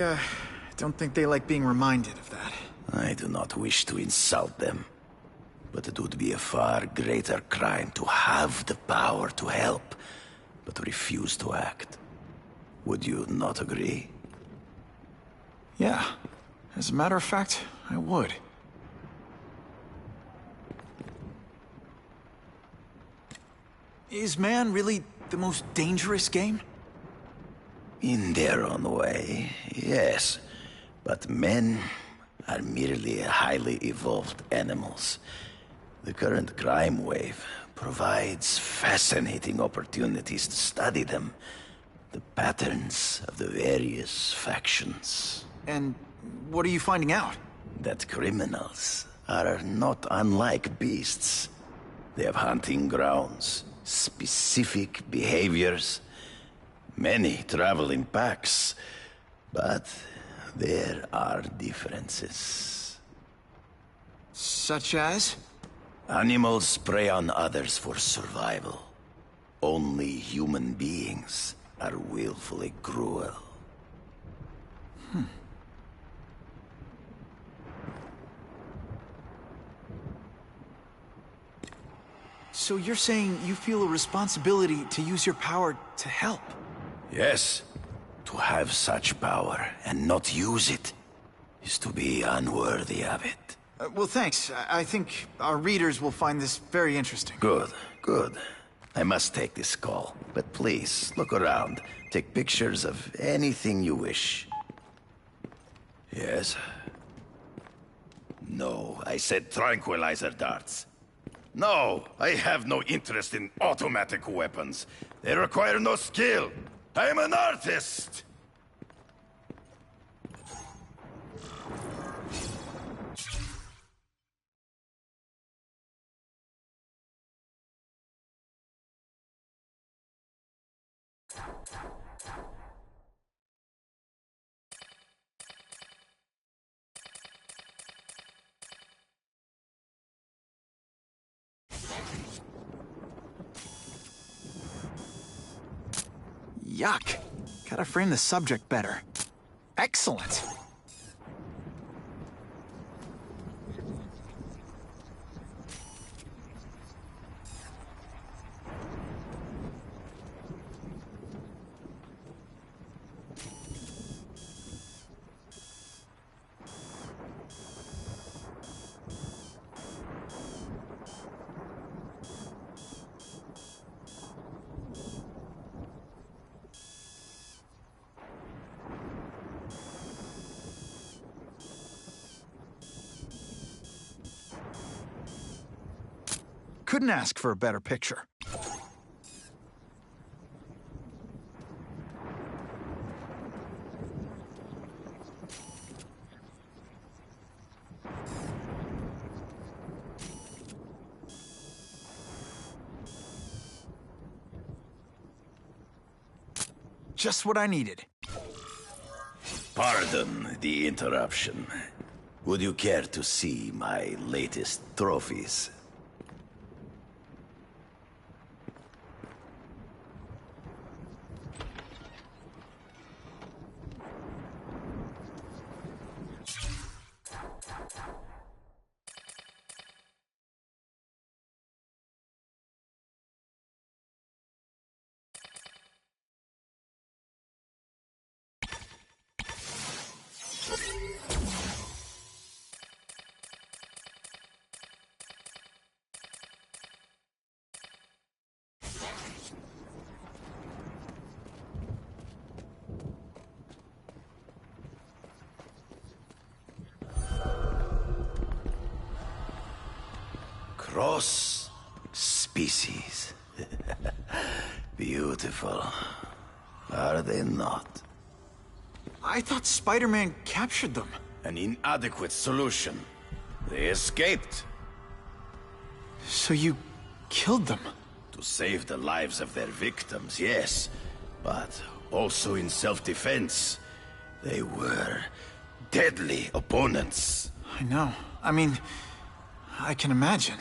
I don't think they like being reminded of that. I do not wish to insult them, but it would be a far greater crime to have the power to help, but refuse to act. Would you not agree? Yeah. As a matter of fact, I would. Is man really the most dangerous game? In their own way, yes. But men are merely highly evolved animals. The current crime wave provides fascinating opportunities to study them. The patterns of the various factions. And what are you finding out? That criminals are not unlike beasts. They have hunting grounds, specific behaviors. Many travel in packs, but there are differences. Such as? Animals prey on others for survival. Only human beings are willfully cruel. So you're saying you feel a responsibility to use your power to help? Yes, to have such power and not use it is to be unworthy of it. Well, thanks. I think our readers will find this very interesting. Good, good. I must take this call, but please, look around. Take pictures of anything you wish. Yes? No, I said tranquilizer darts. No, I have no interest in automatic weapons. They require no skill. I am an artist! Yuck. Gotta frame the subject better. Excellent. Couldn't ask for a better picture. Just what I needed. Pardon the interruption. Would you care to see my latest trophies? Cross species. Beautiful. Are they not? I thought Spider-Man captured them. An inadequate solution. They escaped. So you killed them? To save the lives of their victims, yes. But also in self-defense. They were deadly opponents. I know. I mean, I can imagine.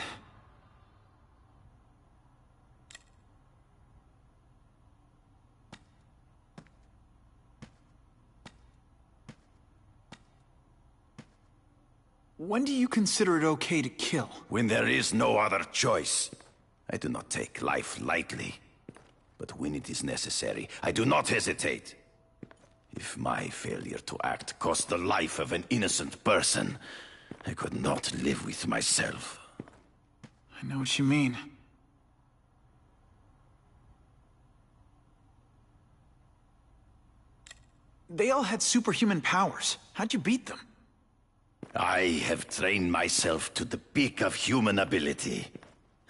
When do you consider it okay to kill? When there is no other choice. I do not take life lightly. But when it is necessary, I do not hesitate. If my failure to act cost the life of an innocent person, I could not live with myself. I know what you mean. They all had superhuman powers. How'd you beat them? I have trained myself to the peak of human ability,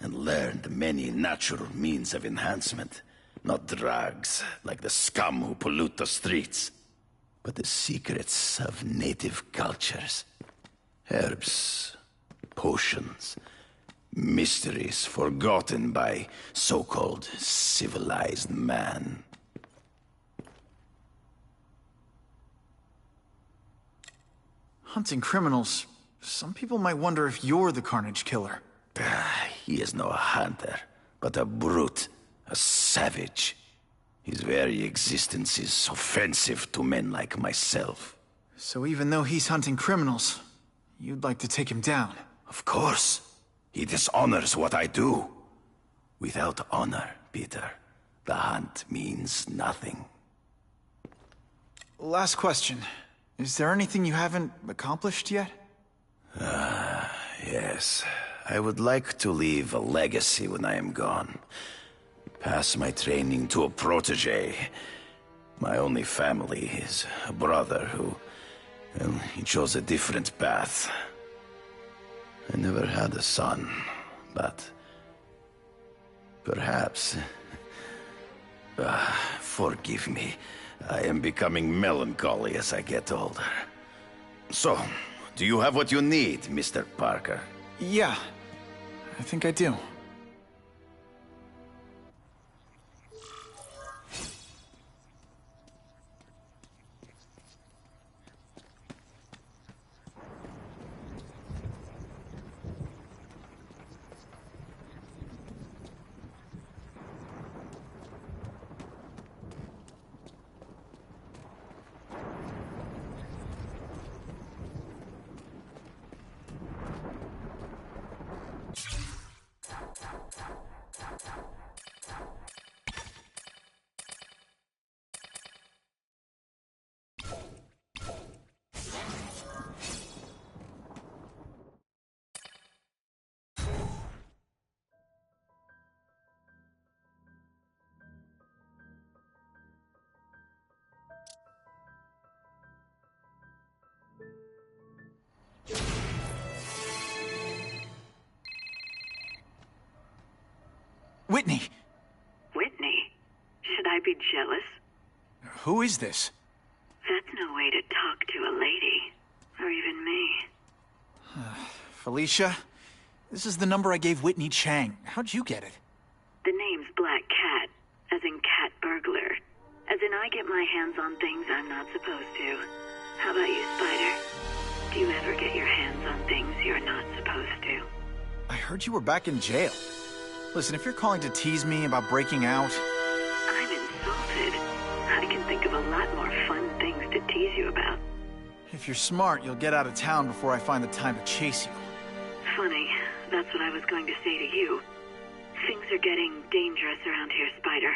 and learned many natural means of enhancement. Not drugs, like the scum who pollute the streets, but the secrets of native cultures. Herbs, potions, mysteries forgotten by so-called civilized man. Hunting criminals. Some people might wonder if you're the Carnage Killer. He is no hunter, but a brute, a savage. His very existence is offensive to men like myself. So even though he's hunting criminals, you'd like to take him down? Of course. He dishonors what I do. Without honor, Peter, the hunt means nothing. Last question. Is there anything you haven't accomplished yet? Yes. I would like to leave a legacy when I am gone. Pass my training to a protege. My only family is a brother who... well, he chose a different path. I never had a son, but... perhaps... forgive me. I am becoming melancholy as I get older. So, do you have what you need, Mr. Parker? Yeah, I think I do. Whitney! Whitney? Should I be jealous? Who is this? That's no way to talk to a lady. Or even me. Felicia? This is the number I gave Whitney Chang. How'd you get it? The name's Black Cat, as in cat burglar. As in I get my hands on things I'm not supposed to. How about you, Spider? Do you ever get your hands on things you're not supposed to? I heard you were back in jail. Listen, if you're calling to tease me about breaking out... I'm insulted. I can think of a lot more fun things to tease you about. If you're smart, you'll get out of town before I find the time to chase you. Funny, that's what I was going to say to you. Things are getting dangerous around here, Spider.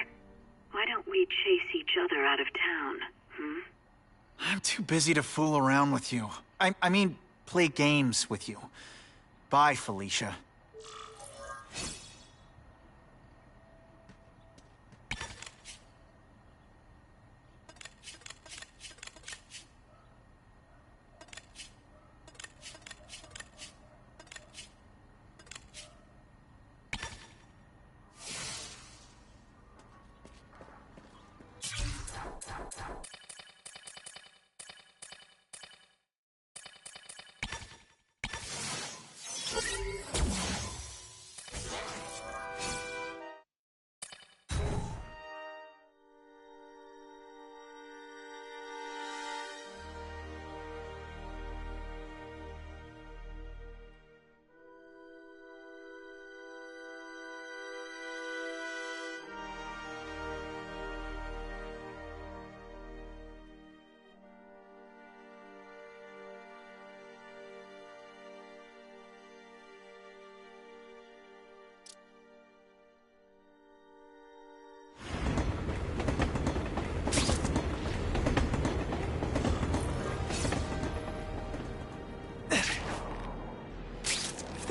Why don't we chase each other out of town, I'm too busy to fool around with you. I mean, play games with you. Bye, Felicia.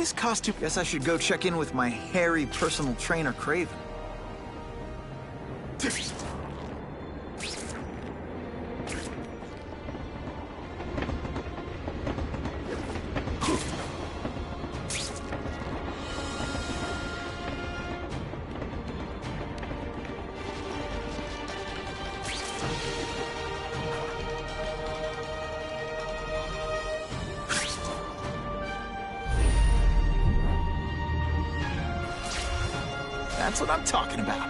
this costume? Guess I should go check in with my hairy personal trainer, Kraven. That's what I'm talking about.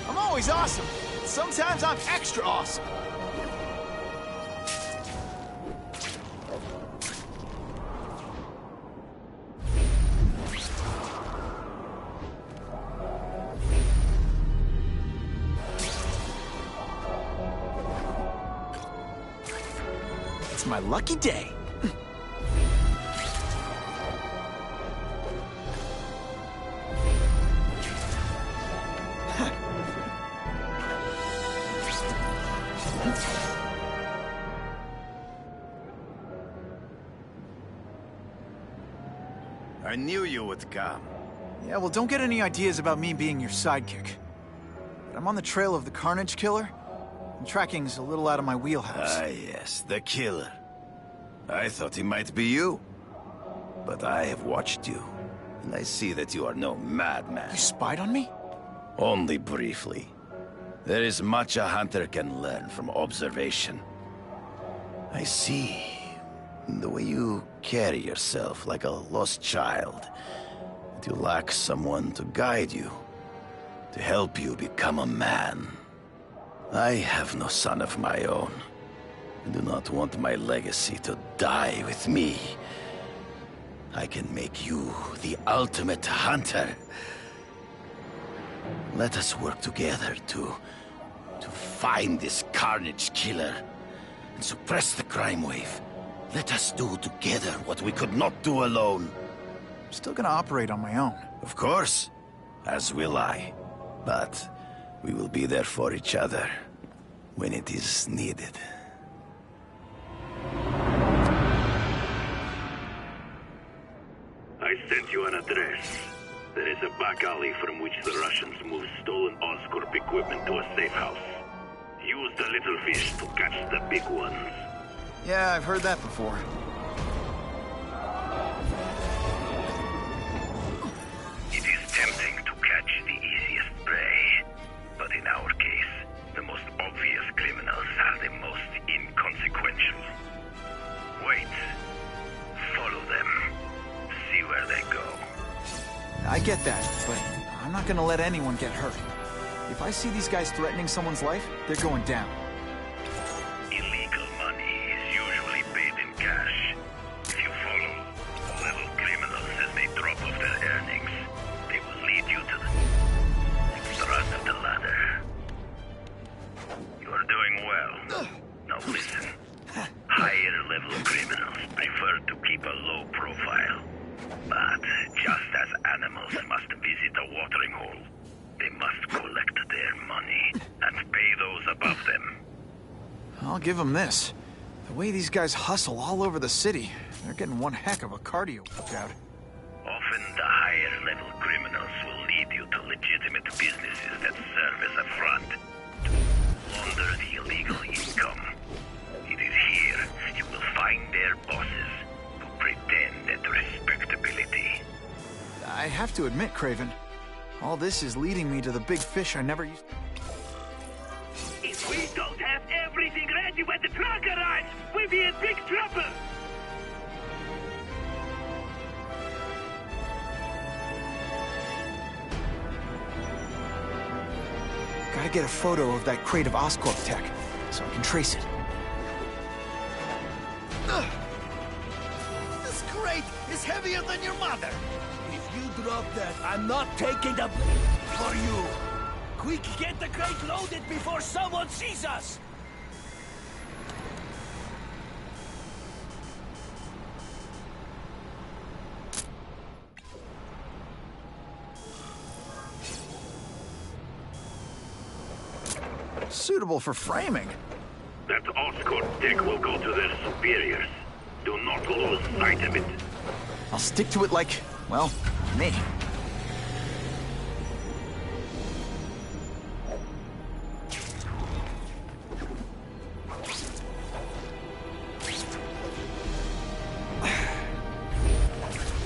I'm always awesome. Sometimes I'm extra awesome. It's my lucky day. I knew you would come. Yeah, well, don't get any ideas about me being your sidekick. But I'm on the trail of the Carnage Killer, and tracking's a little out of my wheelhouse. Ah, yes, the killer. I thought he might be you. But I have watched you, and I see that you are no madman. You spied on me? Only briefly. There is much a hunter can learn from observation. I see the way you carry yourself like a lost child, that you lack someone to guide you, to help you become a man. I have no son of my own. I do not want my legacy to die with me. I can make you the ultimate hunter. Let us work together to find this Carnage Killer and suppress the crime wave. Let us do together what we could not do alone. I'm still gonna operate on my own. Of course, as will I. But we will be there for each other when it is needed. I sent you an address. There is a back alley from which the Russians move stolen Oscorp equipment to a safe house. Use the little fish to catch the big ones. Yeah, I've heard that before. It is tempting to catch the easiest prey, but in our case, the most obvious criminals are the most inconsequential. Wait. Follow them. See where they go. I get that, but I'm not gonna let anyone get hurt. If I see these guys threatening someone's life, they're going down. Illegal money is usually paid in cash. If you follow little criminals as they drop off their earnings, they will lead you to the run of the ladder. You are doing well. Now listen. Higher level criminals prefer to keep a low profile. But just as animals must visit a watering hole, they must collect their money and pay those above them. I'll give them this. The way these guys hustle all over the city, they're getting one heck of a cardio workout. Often the higher level criminals will lead you to legitimate businesses that serve as a front to launder the illegal income. It is here you will find their bosses who pretend at respectability. I have to admit, Kraven, all this is leading me to the big fish I never used. If we don't have everything ready when the truck arrives, we'll be in big trouble! Gotta get a photo of that crate of Oscorp tech, so I can trace it. This crate is heavier than your mother. If you drop that, I'm not taking the for you. Quick, get the crate loaded before someone sees us! Suitable for framing. That Oscorp tech will go to their superiors. Do not lose sight of it. I'll stick to it like, well, me.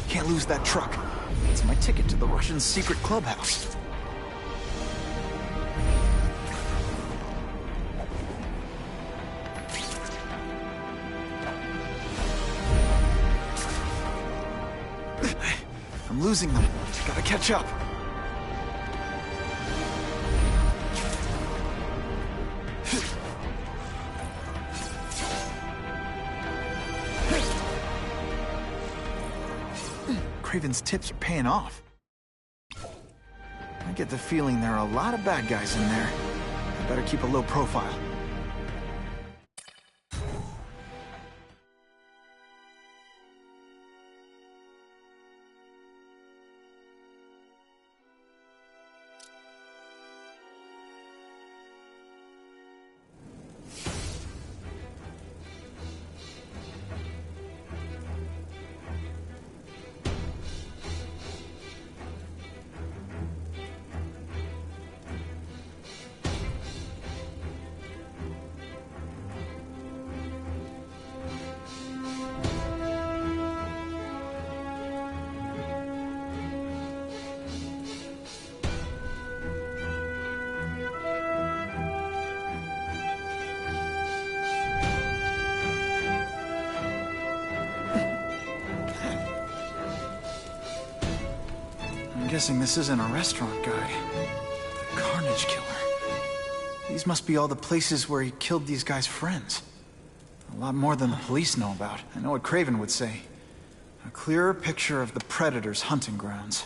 Can't lose that truck. It's my ticket to the Russian secret clubhouse. I'm losing them. Gotta catch up. Kraven's tips are paying off. I get the feeling there are a lot of bad guys in there. I better keep a low profile. I'm guessing this isn't a restaurant guy. The Carnage Killer. These must be all the places where he killed these guys' friends. A lot more than the police know about. I know what Kraven would say. A clearer picture of the Predator's hunting grounds.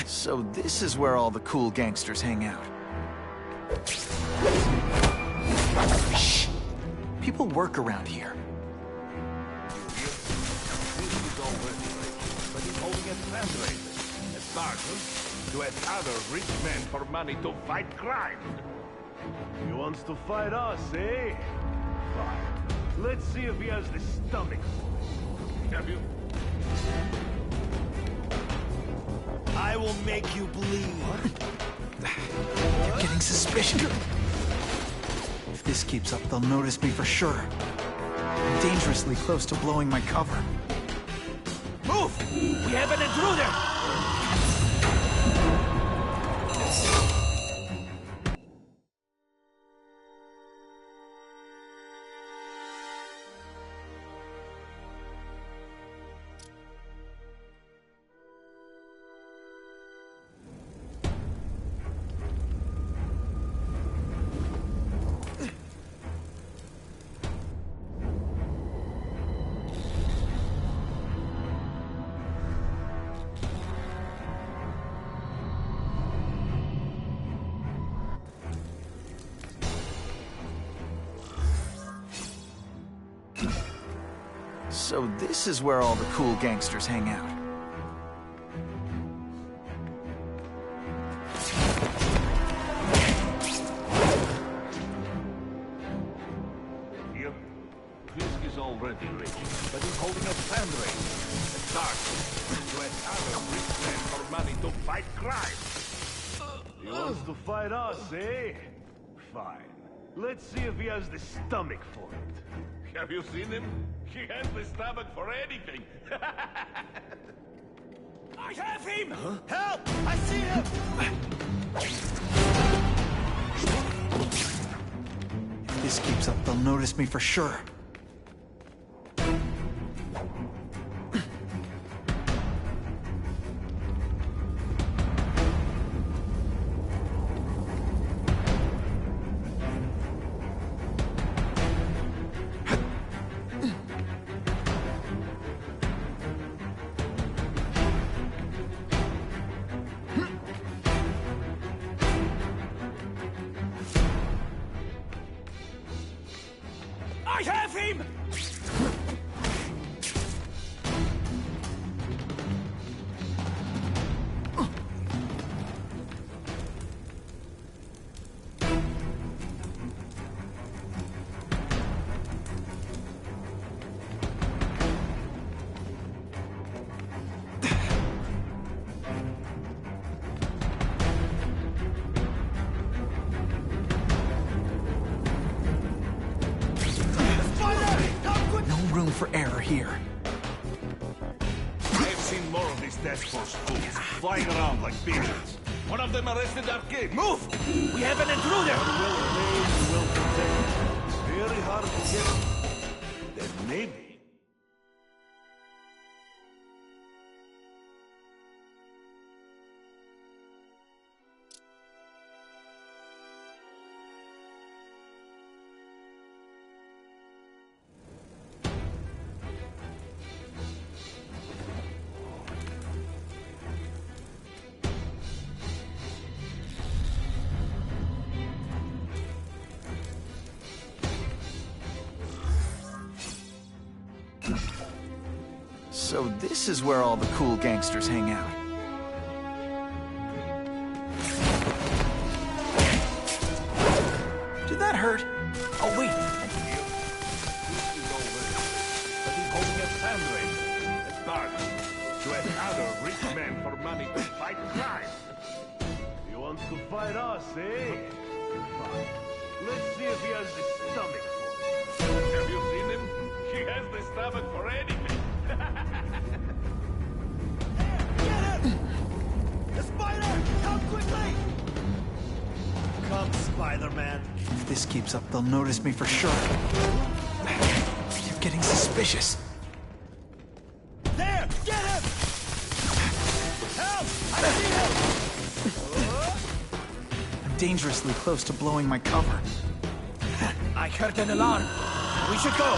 So this is where all the cool gangsters hang out. Shh! People work around here. But he's holding a translator, a sergeant, to ask other rich men for money to fight crime. He wants to fight us, eh? Fine. Let's see if he has the stomach. Have you? I will make you bleed. They're getting suspicious. If this keeps up, they'll notice me for sure. I'm dangerously close to blowing my cover. Move! We have an intruder! So this is where all the cool gangsters hang out. fight crime. He wants to fight us, eh? Fine. Let's see if he has the stomach for it. Have you seen him? He has the stomach for anything. I have him! Help! I see him! If this keeps up, they'll notice me for sure. I have him! For error here. I've seen more of these task force fools flying around like pigeons. One of them arrested our kid. Move! We have an intruder! Well made, well protected. Very hard to get. Then maybe. So this is where all the cool gangsters hang out. Did that hurt? Oh, wait. But he's holding a fundraiser, a bargain, to ask other rich men for money to fight crime. He wants to fight us, eh? Fine. Let's see if he has the stomach for it. Have you seen him? He has the stomach for anything. Get him! The spider! Come quickly! Come, Spider-Man. If this keeps up, they'll notice me for sure. You're getting suspicious. There! Get him! Help! I see him! I'm dangerously close to blowing my cover. I heard an alarm. We should go.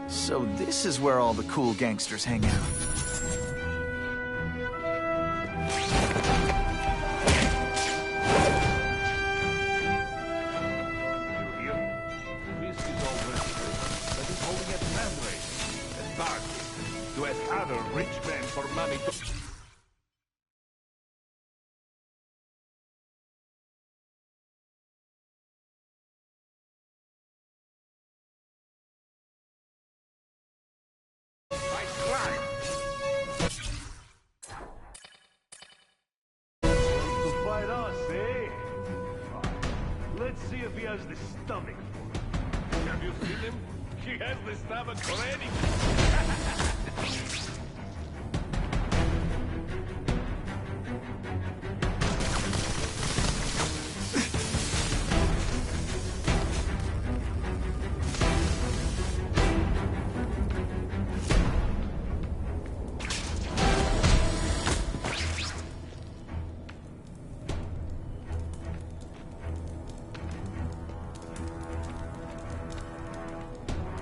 So this is where all the cool gangsters hang out. You hear? This is all registered, but he's holding a fundraiser, a bargain, to ask other rich men for money to... fight crime. To fight us, eh? Fine. Let's see if he has the stomach for it. Have you seen him? He has the stomach for anything.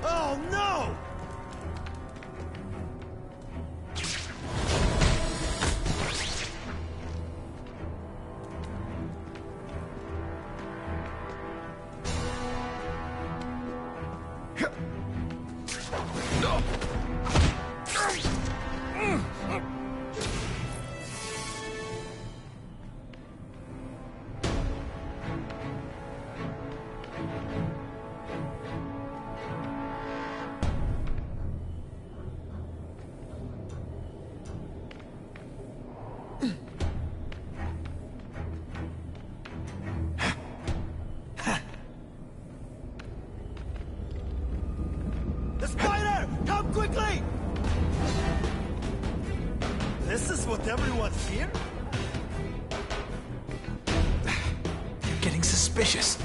Oh No! The spider! Come quickly! This is what everyone's here? They're getting suspicious.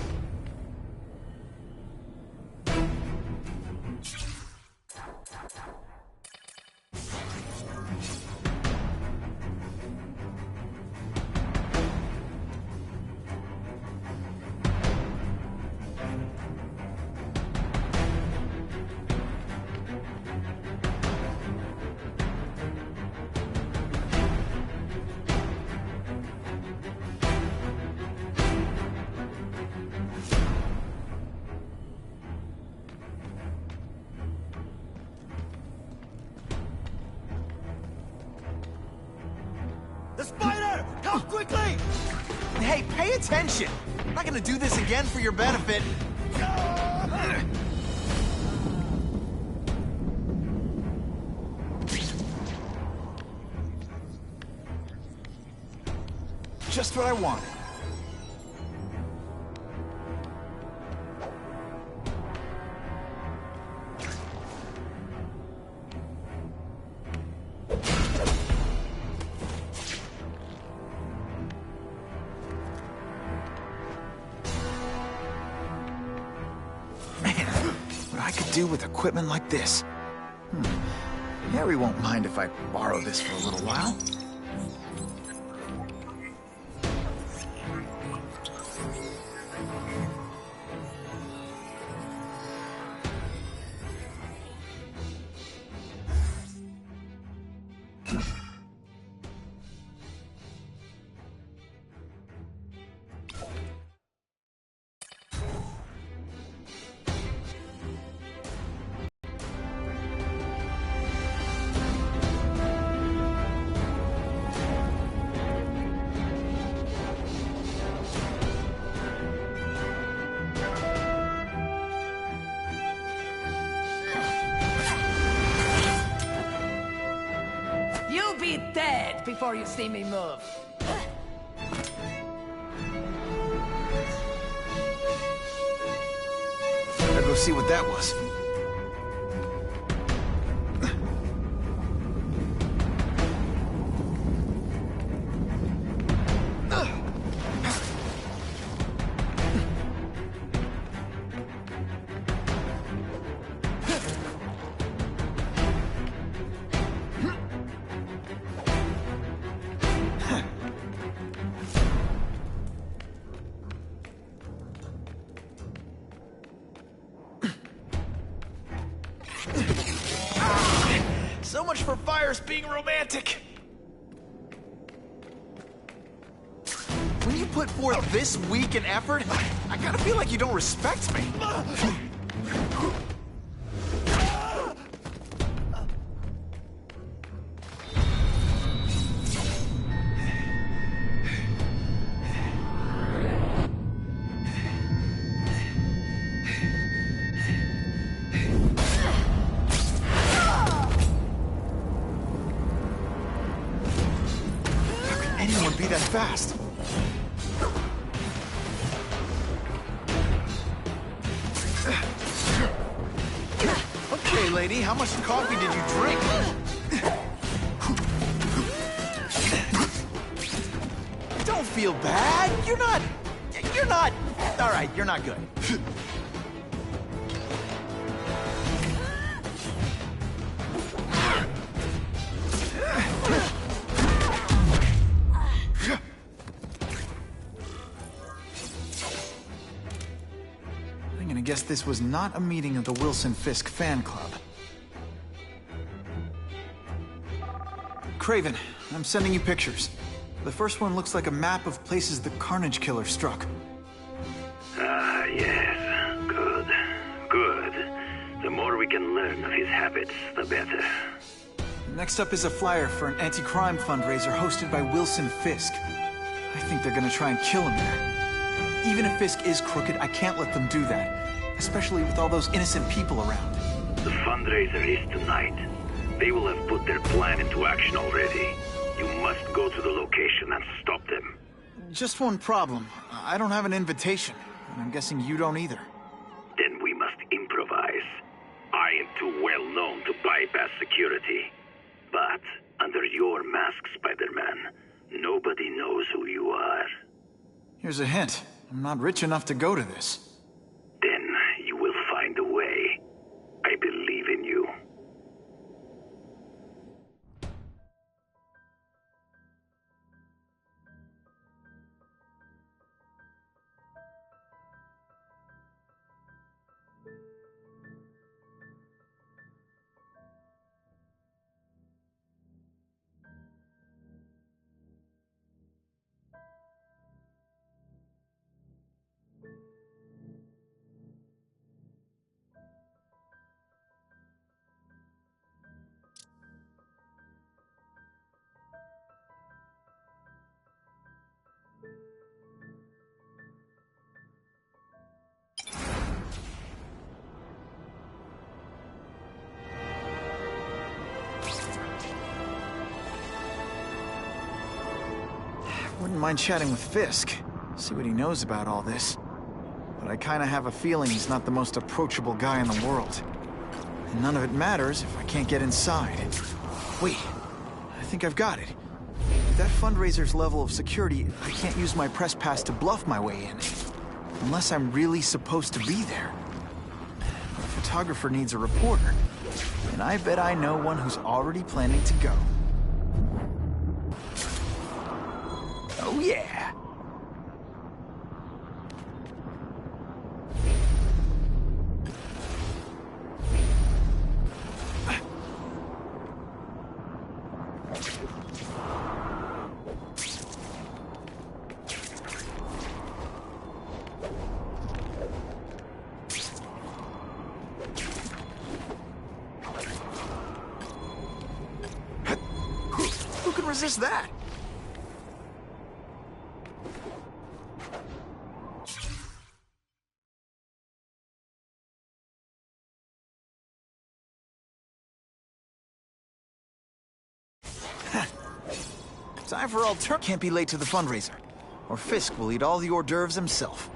The spider! Come quickly! Hey, pay attention! I'm not gonna do this again for your benefit. Just what I wanted. What I could do with equipment like this. Harry won't mind if I borrow this for a little while. You'll be dead before you see me move. Better go see what that was. So much for fires being romantic. When you put forth this weak an effort, I kinda feel like you don't respect me. Anyone be that fast? Okay, lady, how much coffee did you drink? Don't feel bad. You're not... All right, you're not good. I guess this was not a meeting of the Wilson Fisk fan club. Craven, I'm sending you pictures. The first one looks like a map of places the Carnage Killer struck. Ah, yes. Good. Good. The more we can learn of his habits, the better. Next up is a flyer for an anti-crime fundraiser hosted by Wilson Fisk. I think they're gonna try and kill him there. Even if Fisk is crooked, I can't let them do that. Especially with all those innocent people around. The fundraiser is tonight. They will have put their plan into action already. You must go to the location and stop them. Just one problem. I don't have an invitation, and I'm guessing you don't either. Then we must improvise. I am too well known to bypass security. But under your mask, Spider-Man, nobody knows who you are. Here's a hint. I'm not rich enough to go to this. Then you will find a way. I believe in you. Wouldn't mind chatting with Fisk, see what he knows about all this. But I kinda have a feeling he's not the most approachable guy in the world. And none of it matters if I can't get inside. Wait, I think I've got it. With that fundraiser's level of security, I can't use my press pass to bluff my way in. Unless I'm really supposed to be there. A photographer needs a reporter, and I bet I know one who's already planning to go. Oh yeah! Who can resist that? Time for can't be late to the fundraiser, or Fisk will eat all the hors d'oeuvres himself.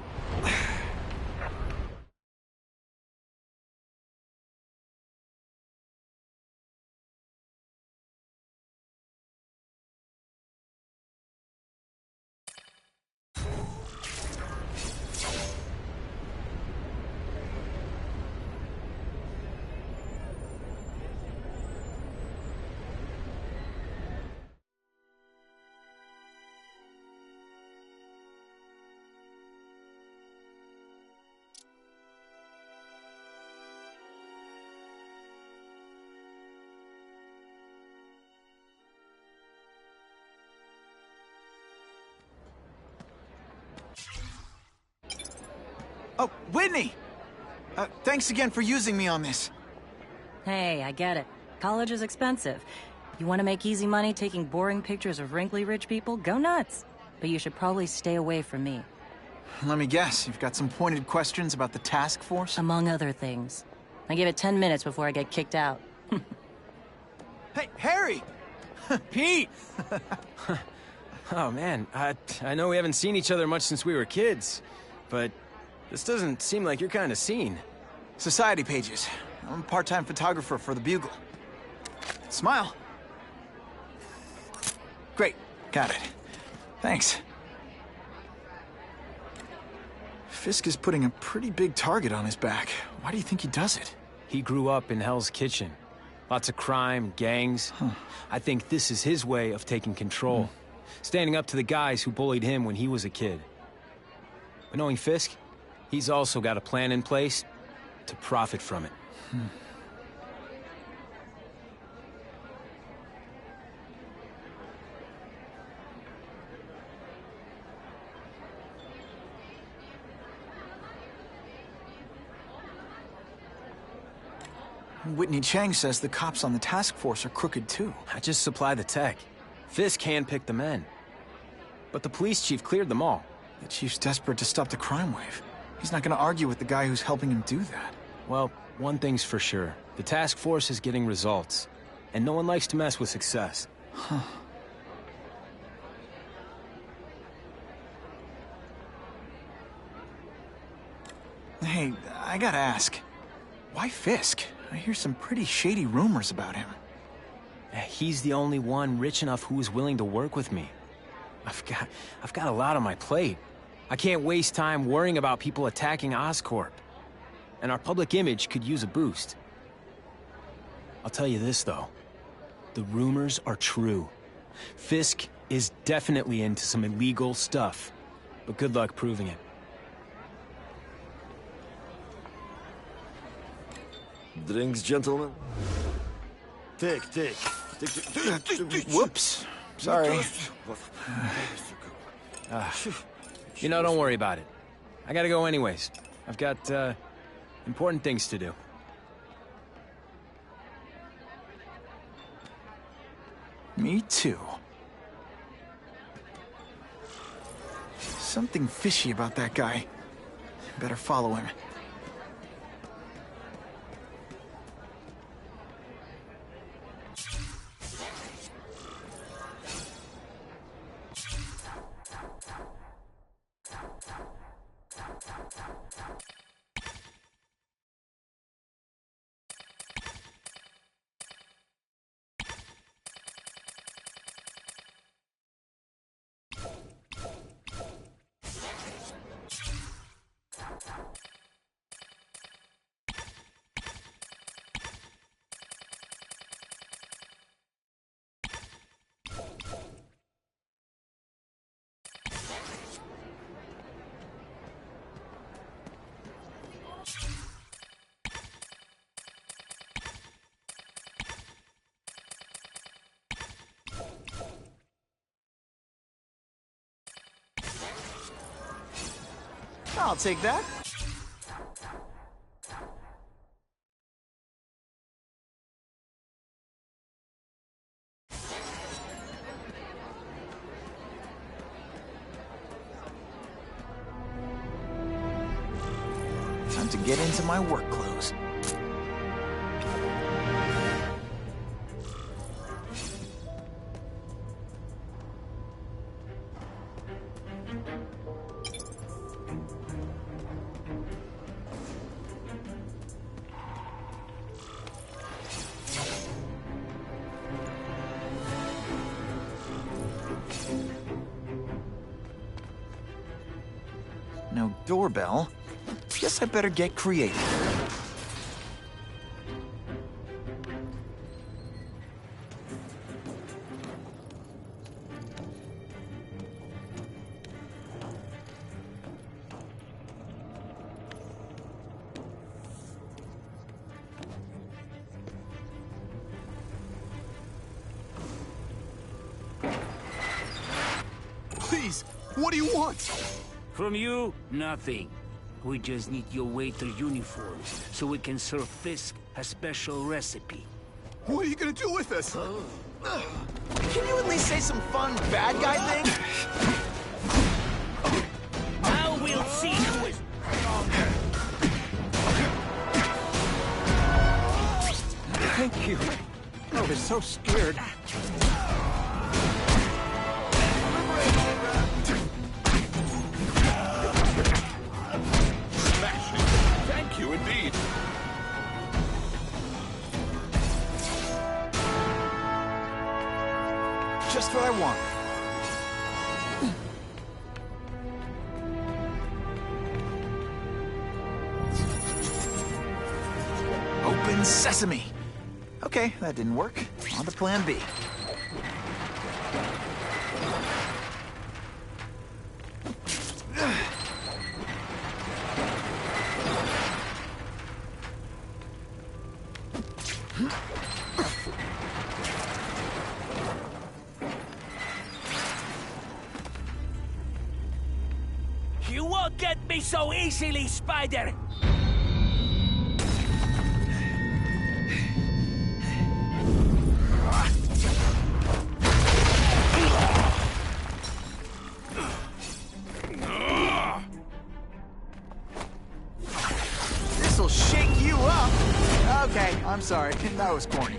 Oh, Whitney! Thanks again for using me on this. Hey, I get it. College is expensive. You want to make easy money taking boring pictures of wrinkly rich people? Go nuts. But you should probably stay away from me. Let me guess, you've got some pointed questions about the task force? Among other things. I give it 10 minutes before I get kicked out. Hey, Harry! Pete! Oh, man, I know we haven't seen each other much since we were kids, but this doesn't seem like your kind of scene. Society pages. I'm a part-time photographer for the Bugle. Smile. Great, got it. Thanks. Fisk is putting a pretty big target on his back. Why do you think he does it? He grew up in Hell's Kitchen. Lots of crime, gangs. I think this is his way of taking control. Standing up to the guys who bullied him when he was a kid. But knowing Fisk, he's also got a plan in place to profit from it. Whitney Chang says the cops on the task force are crooked too. I just supply the tech. Fisk handpicked the men. But the police chief cleared them all. The chief's desperate to stop the crime wave. He's not gonna argue with the guy who's helping him do that. Well, one thing's for sure. The task force is getting results. And no one likes to mess with success. Huh. Hey, I gotta ask. Why Fisk? I hear some pretty shady rumors about him. He's the only one rich enough who is willing to work with me. I've got a lot on my plate. I can't waste time worrying about people attacking Oscorp. And our public image could use a boost. I'll tell you this, though. The rumors are true. Fisk is definitely into some illegal stuff. But good luck proving it. Drinks, gentlemen? Take. Whoops. Sorry. Don't worry about it. I gotta go anyways. I've got, important things to do. Me too. Something fishy about that guy. Better follow him. I'll take that. Time to get into my work clothes. No doorbell. Guess I better get creative. Please, what do you want? From you, nothing. We just need your waiter uniform, so we can serve Fisk a special recipe. What are you gonna do with us? Can you at least say some fun bad guy things? Now we'll see who is stronger. Thank you. I was so scared. Thank you, indeed. Just what I want. Open sesame. Okay, that didn't work. On to plan B. You won't get me so easily, Spider! This'll shake you up! Okay, I'm sorry. That was corny.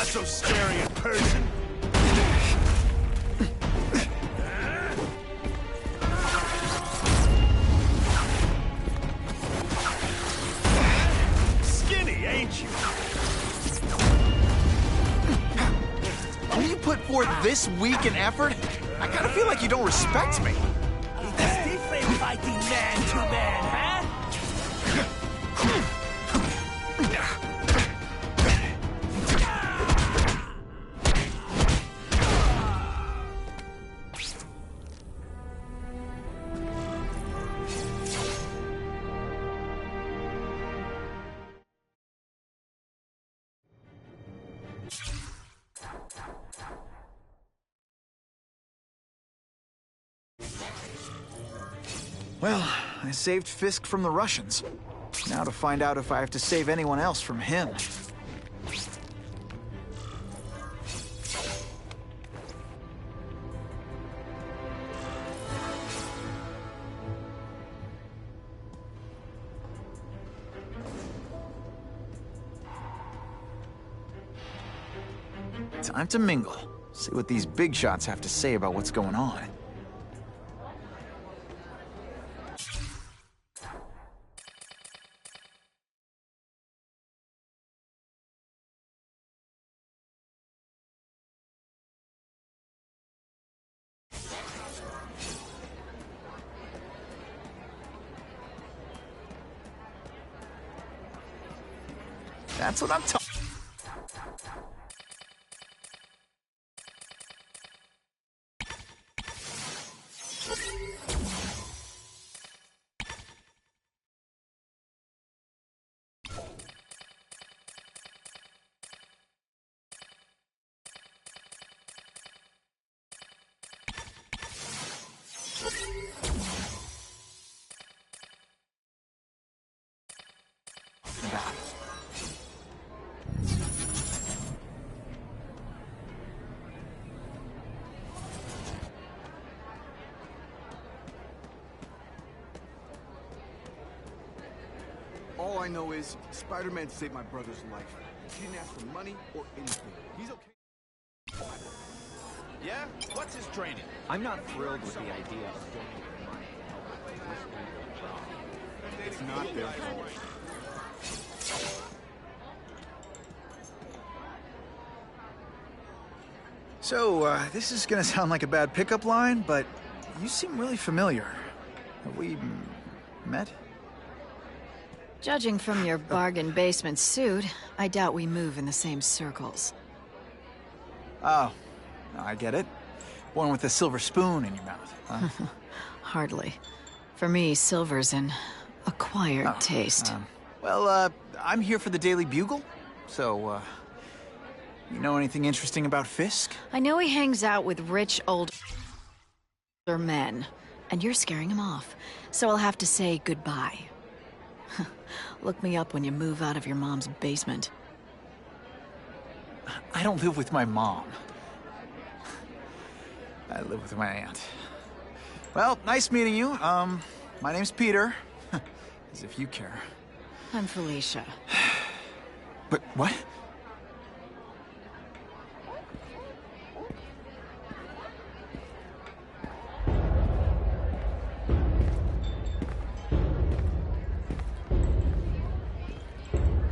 So scary in person. Skinny, ain't you? When you put forth this weak an effort, I kinda feel like you don't respect me. It's different fighting man to man, huh? Well, I saved Fisk from the Russians. Now to find out if I have to save anyone else from him. Time to mingle. See what these big shots have to say about what's going on. That's what I'm talking. All I know is Spider-Man saved my brother's life. He didn't ask for money or anything. He's okay. Yeah? What's his training? I'm not thrilled with the idea of donating money to help this job. It's not their fault. So, this is gonna sound like a bad pickup line, but you seem really familiar. Have we met? Judging from your bargain basement suit, I doubt we move in the same circles. Oh, I get it. One with a silver spoon in your mouth, huh? Hardly. For me, silver's an acquired taste. I'm here for the Daily Bugle, so, you know anything interesting about Fisk? I know he hangs out with rich older men, and you're scaring him off, so I'll have to say goodbye. Look me up when you move out of your mom's basement. I don't live with my mom. I live with my aunt. Well, nice meeting you. My name's Peter. As if you care. I'm Felicia. But what?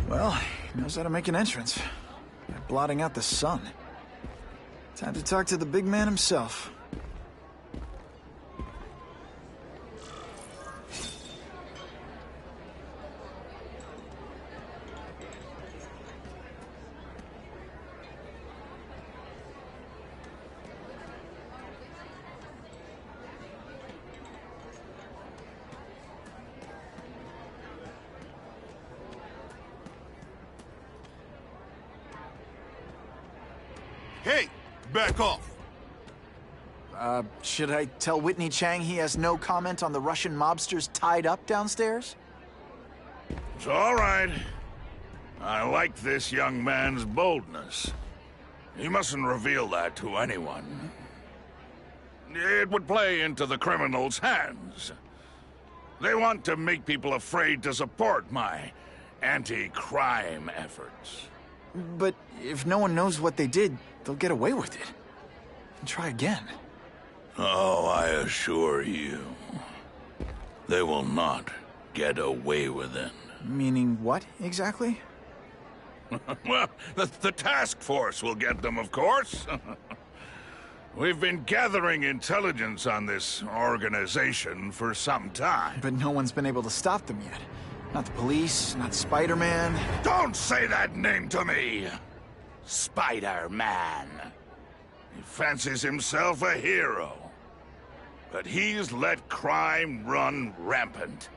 Well, he knows how to make an entrance. By blotting out the sun. Time to talk to the big man himself. Hey, back off. Should I tell Whitney Chang he has no comment on the Russian mobsters tied up downstairs? It's all right. I like this young man's boldness. He mustn't reveal that to anyone. It would play into the criminals' hands. They want to make people afraid to support my anti-crime efforts. But if no one knows what they did, they'll get away with it. And try again. Oh, I assure you, they will not get away with it. Meaning what, exactly? Well, the task force will get them, of course. We've been gathering intelligence on this organization for some time. But no one's been able to stop them yet. Not the police, not Spider-Man. Don't say that name to me! Spider-Man. He fancies himself a hero. But he's let crime run rampant.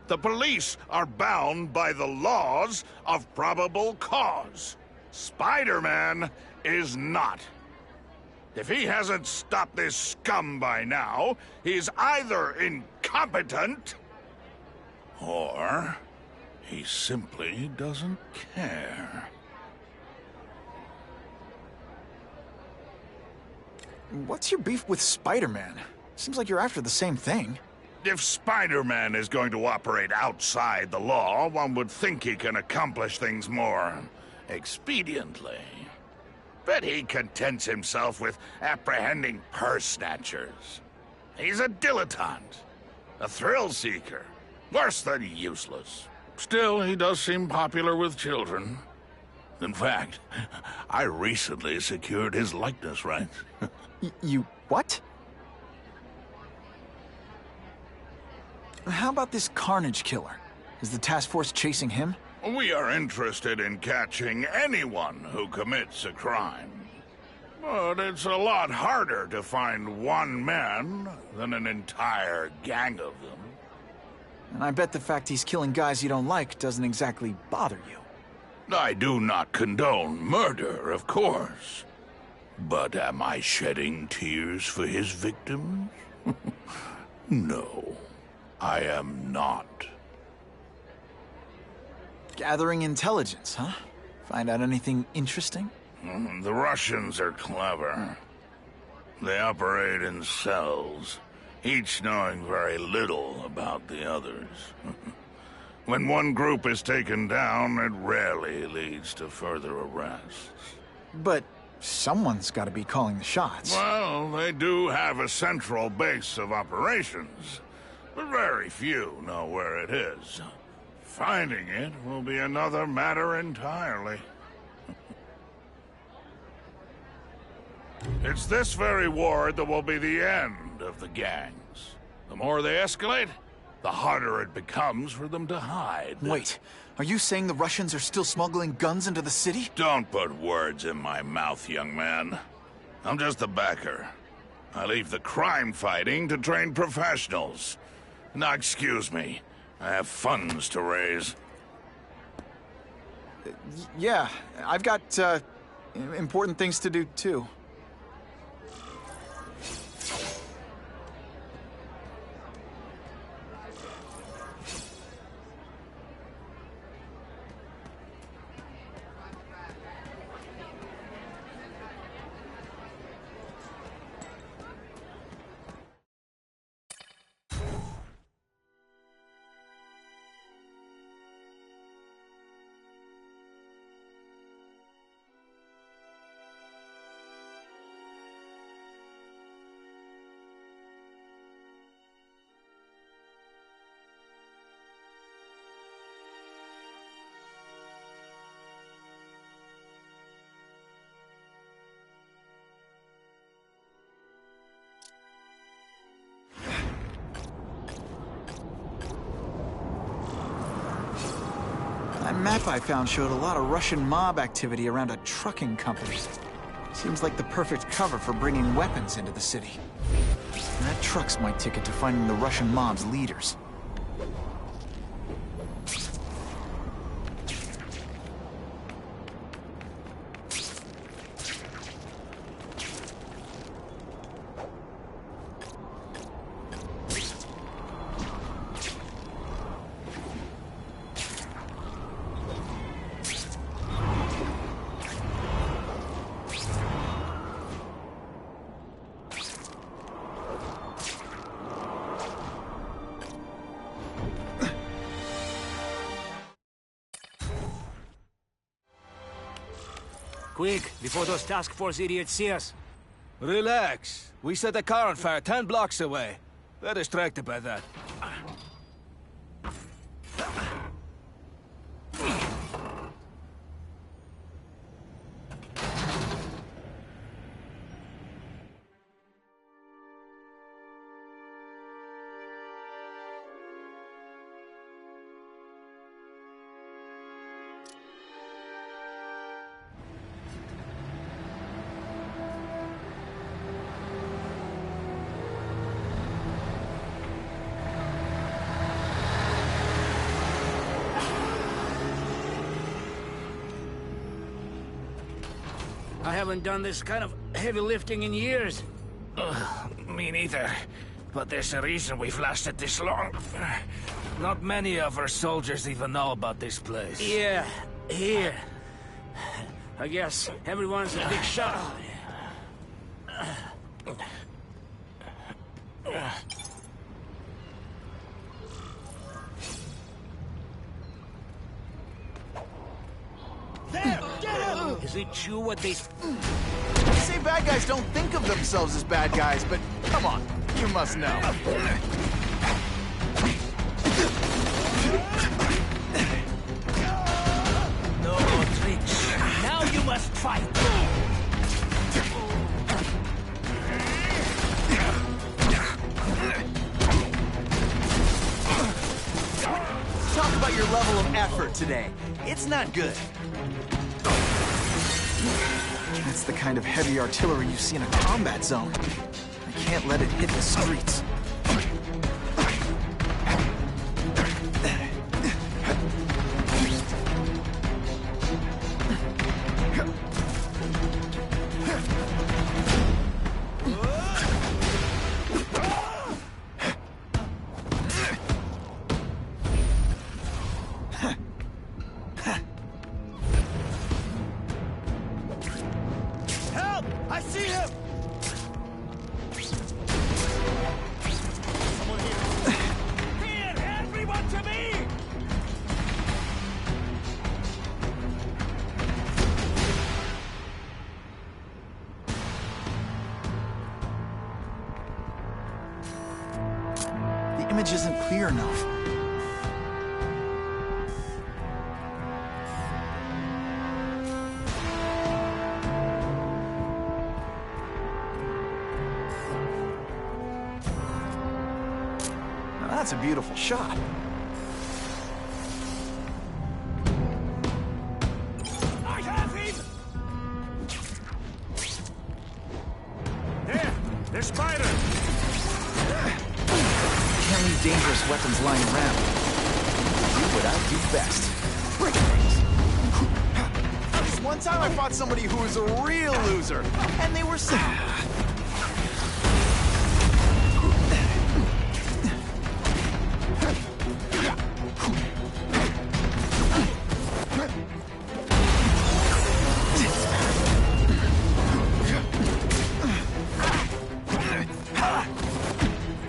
The police are bound by the laws of probable cause. Spider-Man is not. If he hasn't stopped this scum by now, he's either incompetent, or he simply doesn't care. What's your beef with Spider-Man? Seems like you're after the same thing. If Spider-Man is going to operate outside the law, one would think he can accomplish things more expediently. But he contents himself with apprehending purse snatchers. He's a dilettante, a thrill seeker, worse than useless. Still, he does seem popular with children. In fact, I recently secured his likeness rights. You what? How about this Carnage Killer? Is the task force chasing him? We are interested in catching anyone who commits a crime. But it's a lot harder to find one man than an entire gang of them. And I bet the fact he's killing guys you don't like doesn't exactly bother you. I do not condone murder, of course. But am I shedding tears for his victims? No, I am not. Gathering intelligence, huh? Find out anything interesting? The Russians are clever. They operate in cells, each knowing very little about the others. When one group is taken down, it rarely leads to further arrests. But someone's got to be calling the shots. Well, they do have a central base of operations, but very few know where it is. Finding it will be another matter entirely. It's this very war that will be the end of the gangs. The more they escalate, the harder it becomes for them to hide. Wait, are you saying the Russians are still smuggling guns into the city? Don't put words in my mouth, young man. I'm just a backer. I leave the crime fighting to trained professionals. Now, excuse me. I have funds to raise. Yeah, I've got, important things to do, too. That map I found showed a lot of Russian mob activity around a trucking company. Seems like the perfect cover for bringing weapons into the city. And that truck's my ticket to finding the Russian mob's leaders. Quick, before those task force idiots see us. Relax. We set a car on fire 10 blocks away. They're distracted by that. I haven't done this kind of heavy lifting in years. Me neither. But there's a reason we've lasted this long. Not many of our soldiers even know about this place. Yeah, here. I guess everyone's a big shot. There! Get him! Is it true what they... They say bad guys don't think of themselves as bad guys, but come on, you must know. No more tricks. Now you must fight. Talk about your level of effort today. It's not good. That's the kind of heavy artillery you see in a combat zone. I can't let it hit the streets. Help! I see him! Someone here. Here! Everyone to me! The image isn't clear enough. Now that's a beautiful shot. I have him! There! There's Spider! Can't leave dangerous weapons lying around. Do what I do best. Break things. This one time I fought somebody who was a real loser, and they were sad.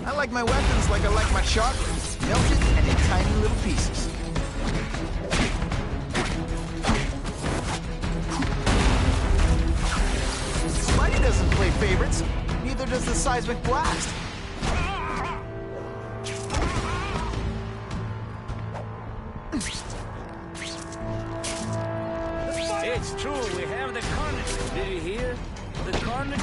I like my weapons like I like my chocolate, melted and in tiny little pieces. Spidey doesn't play favorites, neither does the seismic blast. It's true, we have the carnage. Did you hear? The carnage?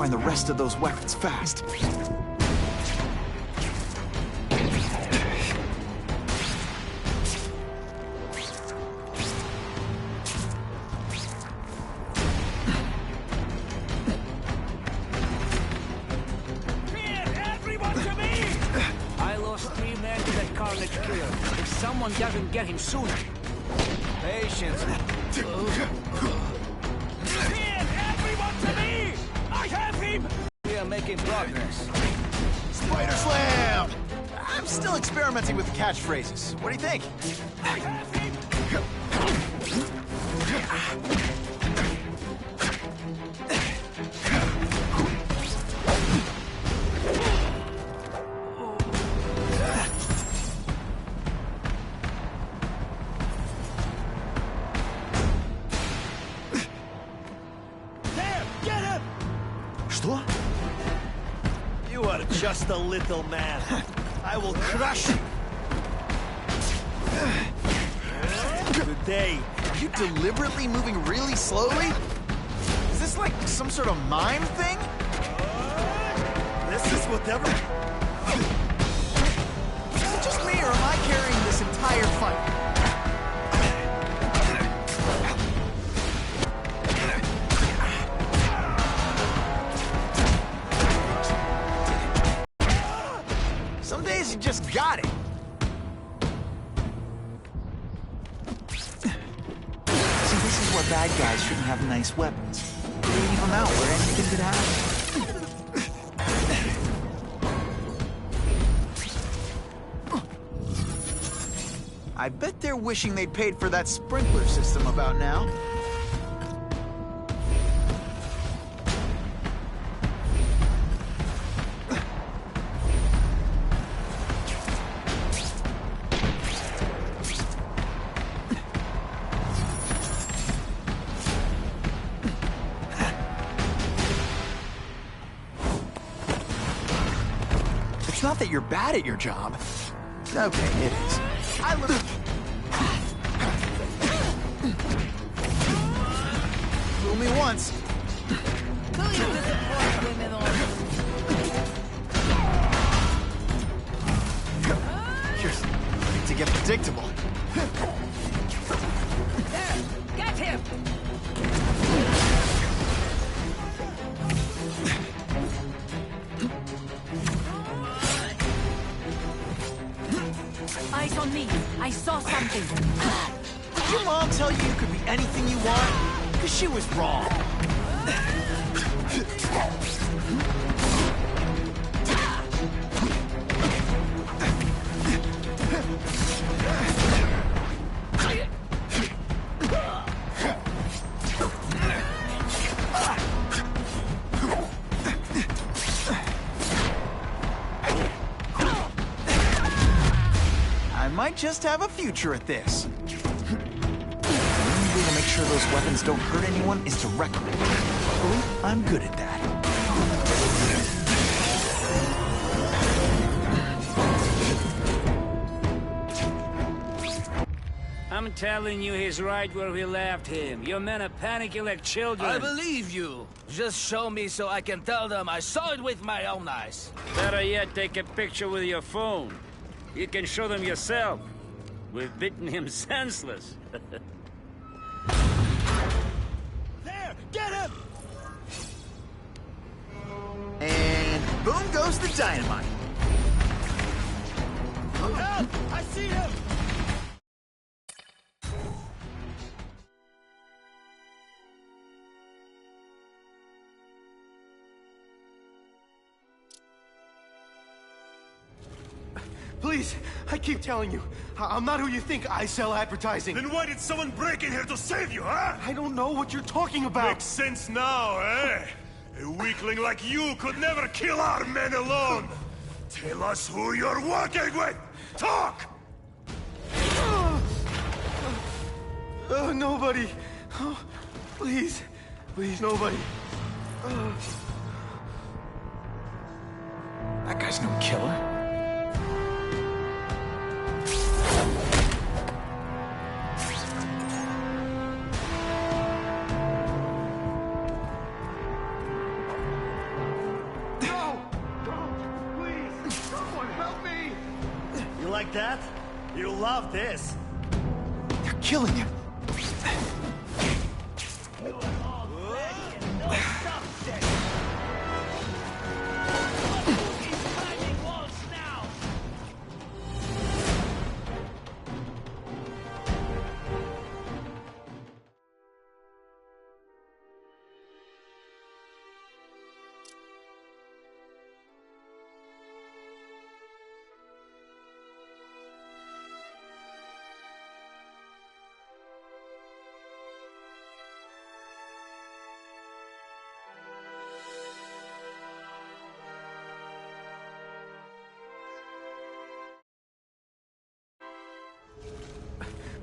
find the rest of those weapons fast. Carnage Killer. If someone doesn't get him soon. Patience. Everyone to me! I have him! We are making progress. Spider Slam! I'm still experimenting with the catchphrases. What do you think? I have him! Что? You are just a little man. I will crush you. Good day. Are you deliberately moving really slowly? Is this like some sort of mime thing? This is whatever. Is it just me, or am I carrying this entire fight? Some days you just got it. See, this is where bad guys shouldn't have nice weapons. They leave them out where anything could happen. I bet they're wishing they'd paid for that sprinkler system about now. It's not that you're bad at your job. Okay, it is. Fool me once. You're starting to get predictable. There! Get him! Eyes on me. I saw something. Did your mom tell you could be anything you want? Because she was wrong. I might just have a future at this. The only way to make sure those weapons don't hurt anyone is to wreck them. Luckily, I'm good at that. I'm telling you, he's right where we left him. Your men are panicking like children. I believe you. Just show me so I can tell them I saw it with my own eyes. Better yet, take a picture with your phone. You can show them yourself. We've beaten him senseless. There! Get him! And boom goes the dynamite. Help! I see him! Please, I keep telling you, I'm not who you think. I sell advertising. Then why did someone break in here to save you, huh? I don't know what you're talking about. Makes sense now, eh? A weakling like you could never kill our men alone. Tell us who you're working with. Talk! Nobody. Oh, please. Please, nobody. That guy's no killer. like that? You love this. They're killing him.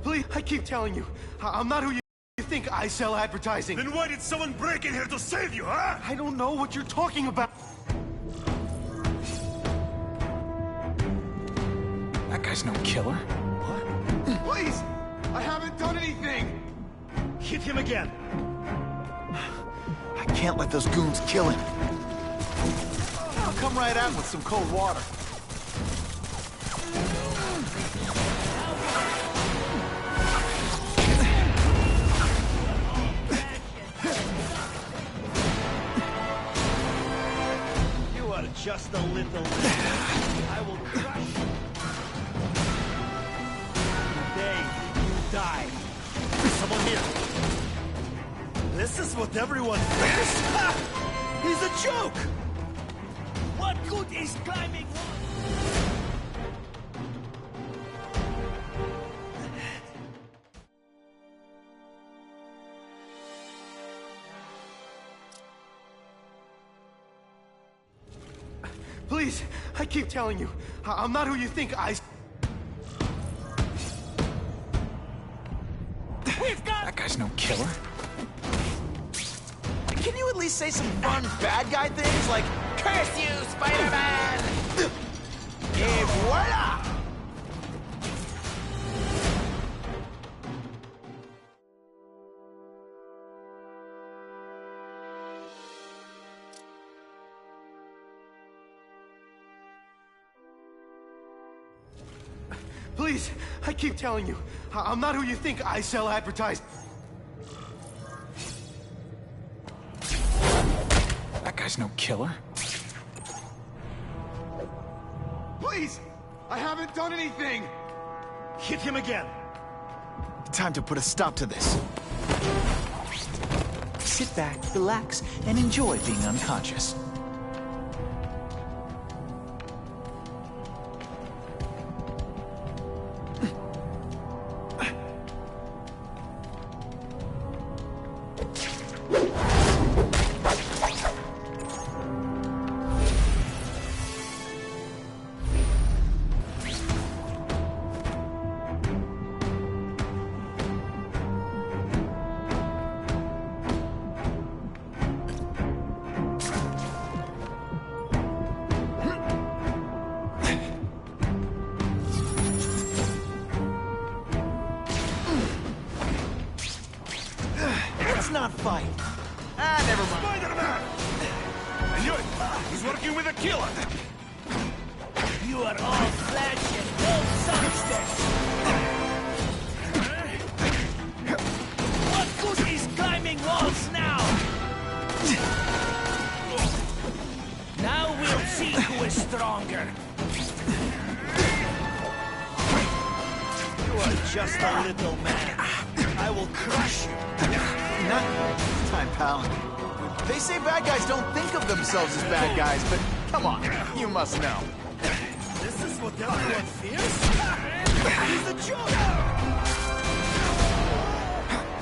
Please, I keep telling you, I'm not who you think. I sell advertising. Then why did someone break in here to save you, huh? I don't know what you're talking about. That guy's no killer. What? Please! I haven't done anything! Hit him again. I can't let those goons kill him. I'll come right out with some cold water. Just a little bit. I will crush you. Today, you die. Someone here. This is what everyone thinks? He's a joke! What good is climbing walls? Please, I keep telling you, I'm not who you think. That guy's no killer. Can you at least say some fun bad guy things like, "Curse you, Spider-Man!" Et voila! Please, I keep telling you, I'm not who you think. I sell advertising. That guy's no killer. Please! I haven't done anything! Hit him again. Time to put a stop to this. Sit back, relax, and enjoy being unconscious. Not fight. Never mind. Spider-Man! I knew it! He's working with a killer! You are all flesh and no substance! What good is climbing walls now? Now we'll see who is stronger. You are just a little man. I will crush you. Not time, pal. They say bad guys don't think of themselves as bad guys, but come on, you must know. This is what everyone fears? He's a joke!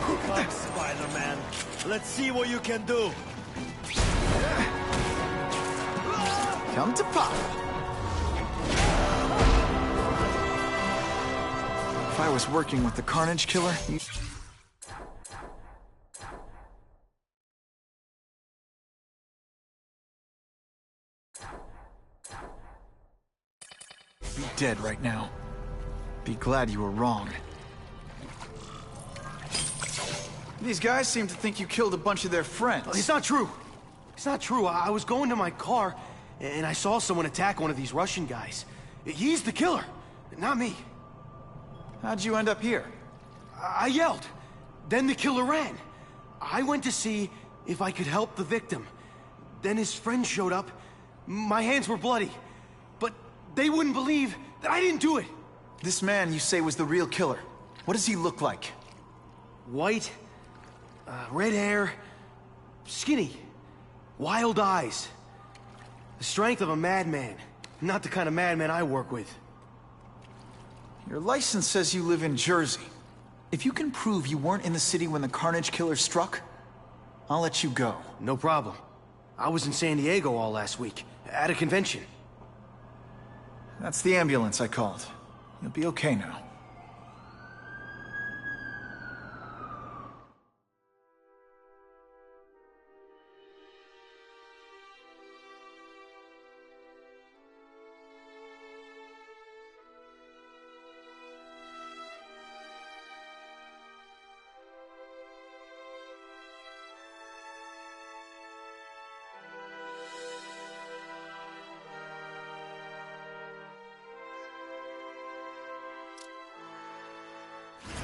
Come, Spider-Man. Let's see what you can do. Come to Pop. If I was working with the Carnage Killer, be dead right now. Be glad you were wrong. These guys seem to think you killed a bunch of their friends. It's not true. It's not true. I was going to my car, and I saw someone attack one of these Russian guys. He's the killer. Not me. How'd you end up here? I yelled. Then the killer ran. I went to see if I could help the victim. Then his friend showed up. My hands were bloody. But they wouldn't believe that I didn't do it. This man you say was the real killer. What does he look like? White, red hair, skinny, wild eyes. The strength of a madman. Not the kind of madman I work with. Your license says you live in Jersey. If you can prove you weren't in the city when the Carnage Killer struck, I'll let you go. No problem. I was in San Diego all last week, at a convention. That's the ambulance I called. You'll be okay now.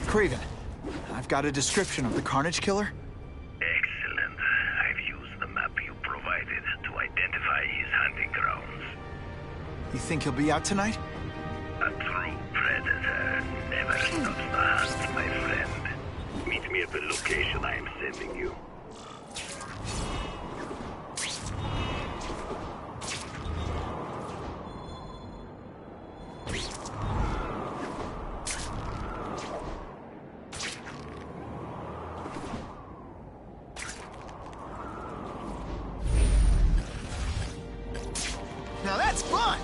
Kraven, I've got a description of the Carnage Killer. Excellent. I've used the map you provided to identify his hunting grounds. You think he'll be out tonight? A true predator never stops the hunt, my friend. Meet me at the location I am sending you. Now that's fun!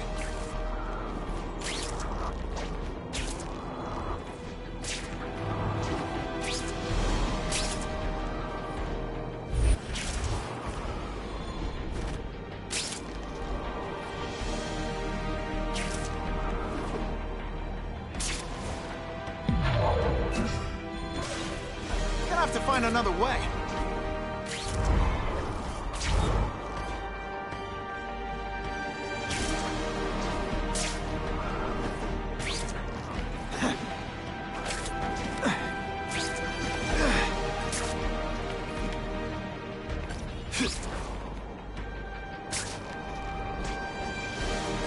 Gonna have to find another way.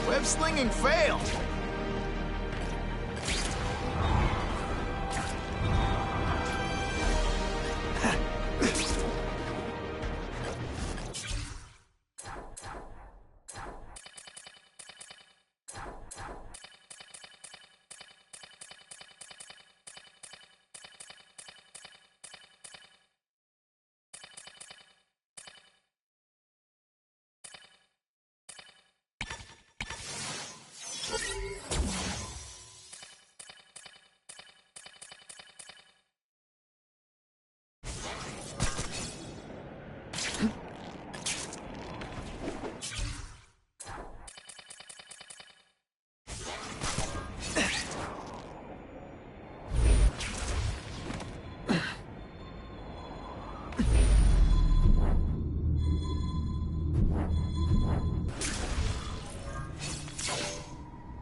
Web slinging failed.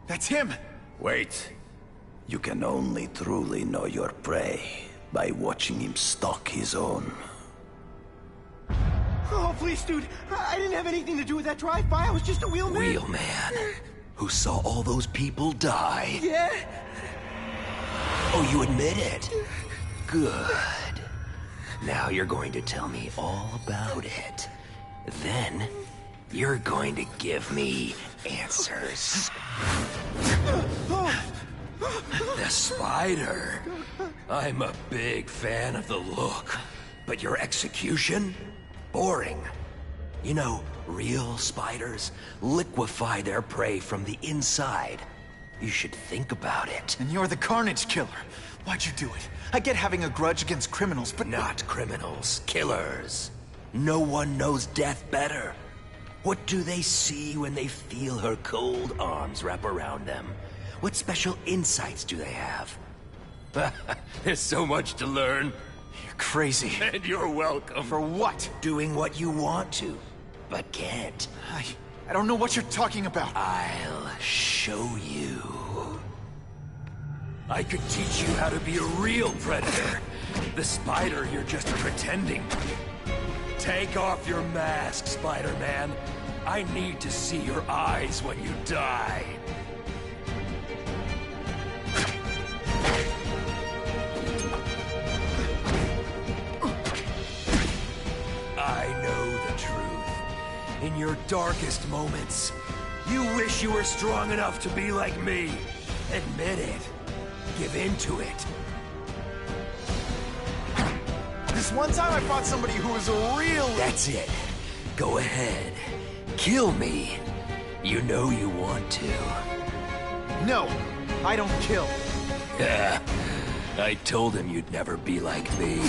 That's him! Wait. You can only truly know your prey by watching him stalk his own. Oh, please, dude. I didn't have anything to do with that drive-by. I was just a wheelman. Wheelman? Who saw all those people die? Yeah? Oh, you admit it? Good. Now you're going to tell me all about it. Then, you're going to give me answers. The spider. I'm a big fan of the look. But your execution? Boring. You know, real spiders liquefy their prey from the inside. You should think about it. And you're the Carnage Killer. Why'd you do it? I get having a grudge against criminals, but... Not criminals. Killers. No one knows death better. What do they see when they feel her cold arms wrap around them? What special insights do they have? There's so much to learn. You're crazy. And you're welcome. For what? Doing what you want to, but can't. I don't know what you're talking about. I'll show you. I could teach you how to be a real predator. The Spider you're just pretending to be. Take off your mask, Spider-Man. I need to see your eyes when you die. I know the truth. In your darkest moments, you wish you were strong enough to be like me. Admit it. Give in to it. This one time I fought somebody who was a real... That's it. Go ahead. Kill me. You know you want to. No, I don't kill. I told him you'd never be like me.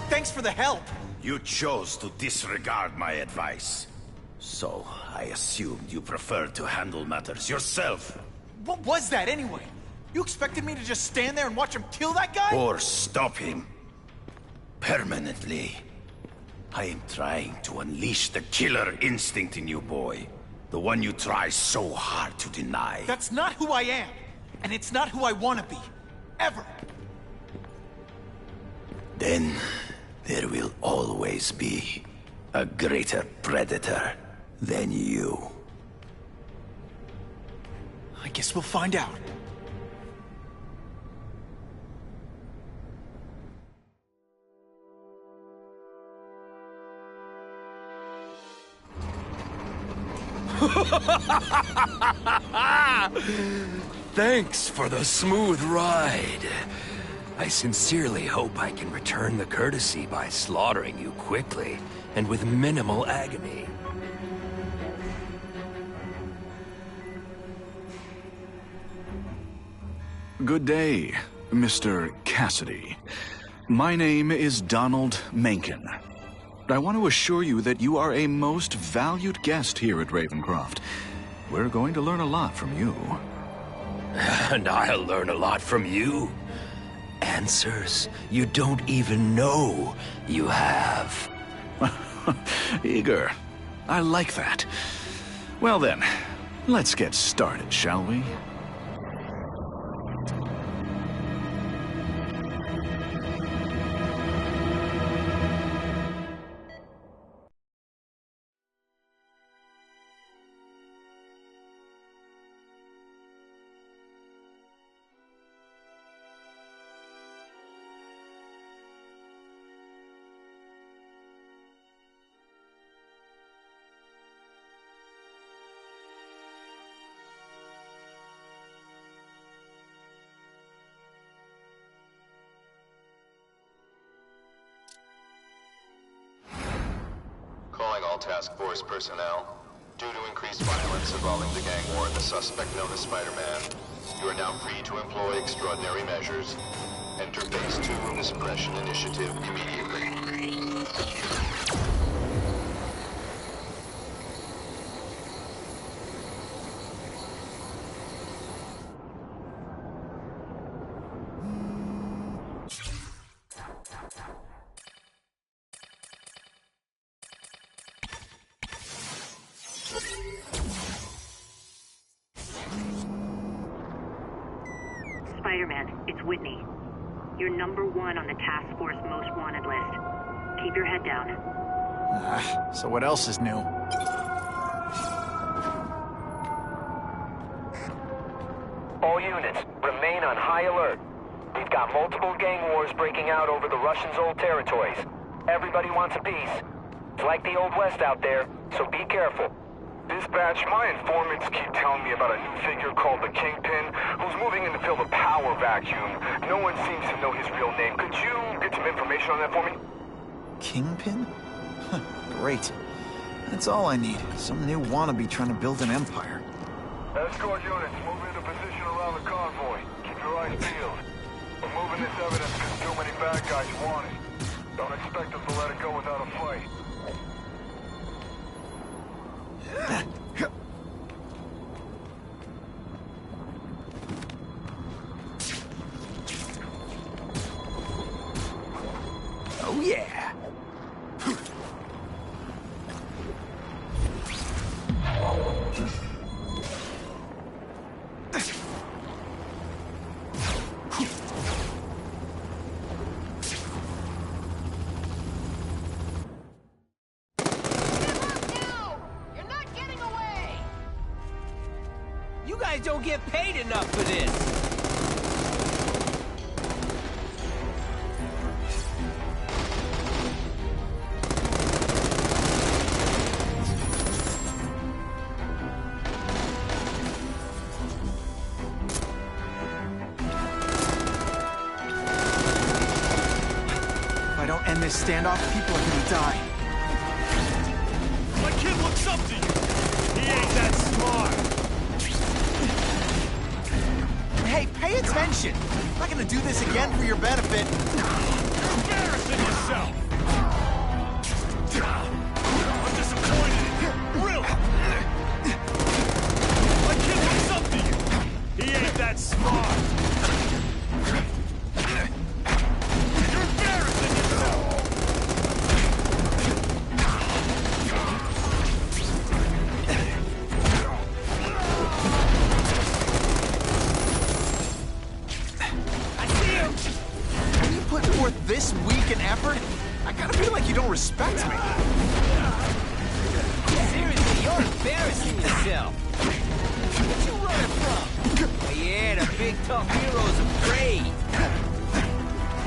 Thanks for the help. You chose to disregard my advice. So, I assumed you preferred to handle matters yourself. What was that anyway? You expected me to just stand there and watch him kill that guy? Or stop him. Permanently. I am trying to unleash the killer instinct in you, boy. The one you try so hard to deny. That's not who I am. And it's not who I want to be. Ever. Then, there will always be a greater predator than you. I guess we'll find out. Thanks for the smooth ride. I sincerely hope I can return the courtesy by slaughtering you quickly and with minimal agony. Good day, Mr. Cassidy. My name is Donald Mencken. I want to assure you that you are a most valued guest here at Ravencroft. We're going to learn a lot from you. And I'll learn a lot from you. Answers you don't even know you have. Eager. I like that. Well then, let's get started, shall we? Task Force personnel. Due to increased violence involving the gang war and the suspect known as Spider-Man, you are now free to employ extraordinary measures. Enter Phase 2 of the Suppression Initiative immediately. Spider-Man, it's Whitney. You're #1 on the Task Force Most Wanted list. Keep your head down. So what else is new? All units, remain on high alert. We've got multiple gang wars breaking out over the Russians' old territories. Everybody wants a piece. It's like the Old West out there, so be careful. Dispatch, my informants keep telling me about a new figure called the Kingpin, who's moving in to fill the power vacuum. No one seems to know his real name. Could you get some information on that for me? Kingpin? Great. That's all I need. Some new wannabe trying to build an empire. Escort units, move into position around the convoy. Keep your eyes peeled. We're moving this evidence because too many bad guys want it. Don't expect them to let it go without a fight. guys don't get paid enough for this. If I don't end this standoff, people are gonna die. My kid looks up to you. He ain't that smart. Hey, pay attention! I'm not gonna do this again for your benefit. You're embarrassing yourself! I'm disappointed in you, really! My kid looks up to you! He ain't that smart! You're embarrassing yourself! This week and effort? I gotta feel like you don't respect me. Seriously, you're embarrassing yourself. What you running from? Oh, yeah, the big tough hero's afraid.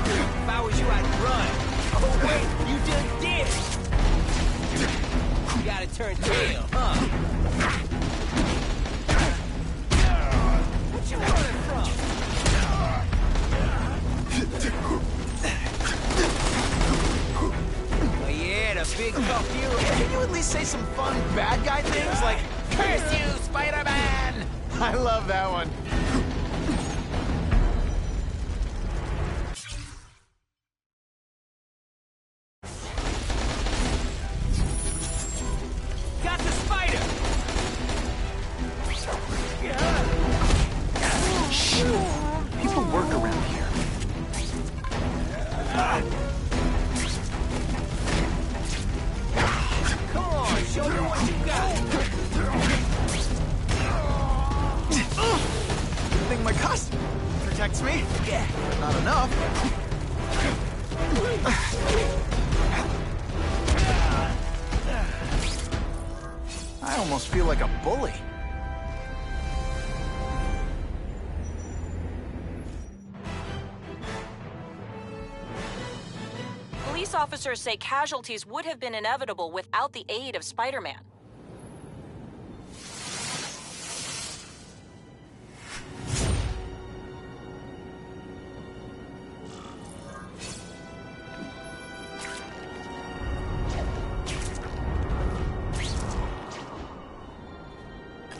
If I was you, I'd run. Oh wait, you just did. You gotta turn tail, huh? What you running from? A big tough hero. Can you at least say some fun bad guy things like, "Curse you, Spider-Man"? I love that one. Got the spider! Shh. People work around here. Show me what you got! Good thing my costume protects me. Yeah. Not enough. I almost feel like a bully. Police officers say casualties would have been inevitable without the aid of Spider-Man.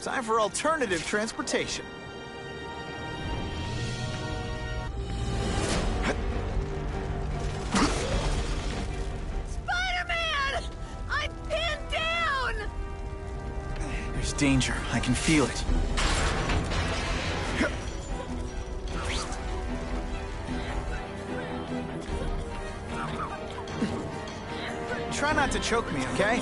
Time for alternative transportation. Danger. I can feel it. Try not to choke me, okay?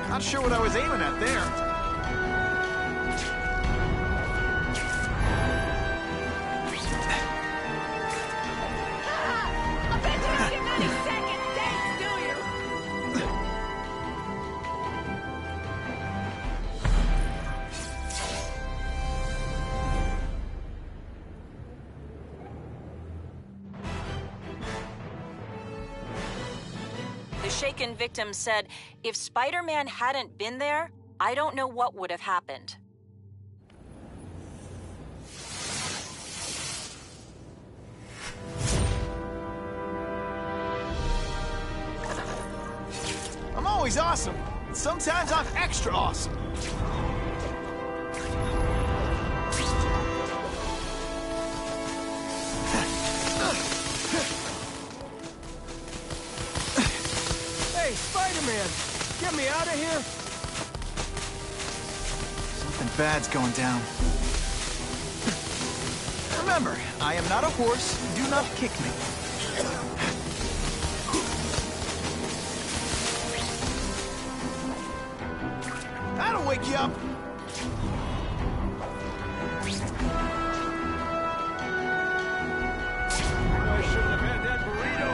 Not sure what I was aiming at there. The shaken victim said, if Spider-Man hadn't been there, I don't know what would have happened. I'm always awesome. Sometimes I'm extra awesome. Hey, Spider-Man! Get me out of here! Something bad's going down. Remember, I am not a horse. Do not kick me. That'll wake you up. I shouldn't have had that burrito.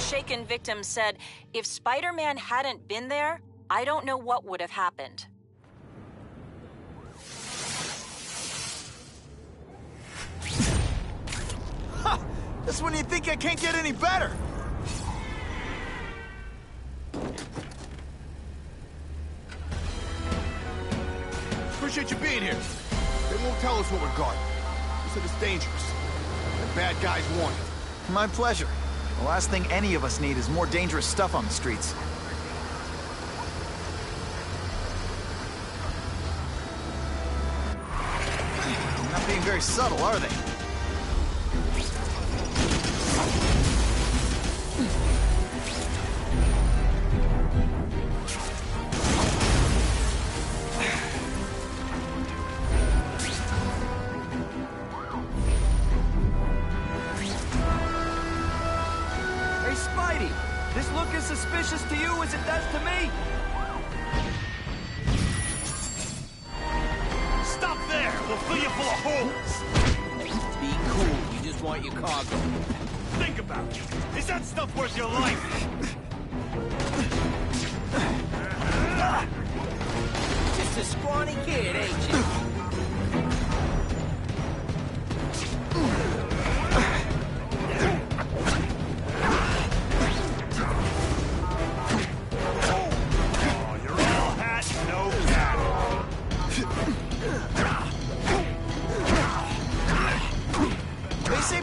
shaken victim said, if Spider-Man hadn't been there, I don't know what would have happened. Ha! That's when you think I can't get any better! Appreciate you being here. They won't tell us what we're guarding. They said it's dangerous. And bad guys want it. My pleasure. The last thing any of us need is more dangerous stuff on the streets. They're not being very subtle, are they? This look as suspicious to you as it does to me? Stop there! We'll fill you full of holes! Be cool, you just want your cargo. Think about it. Is that stuff worth your life? Just a scrawny kid, ain't you?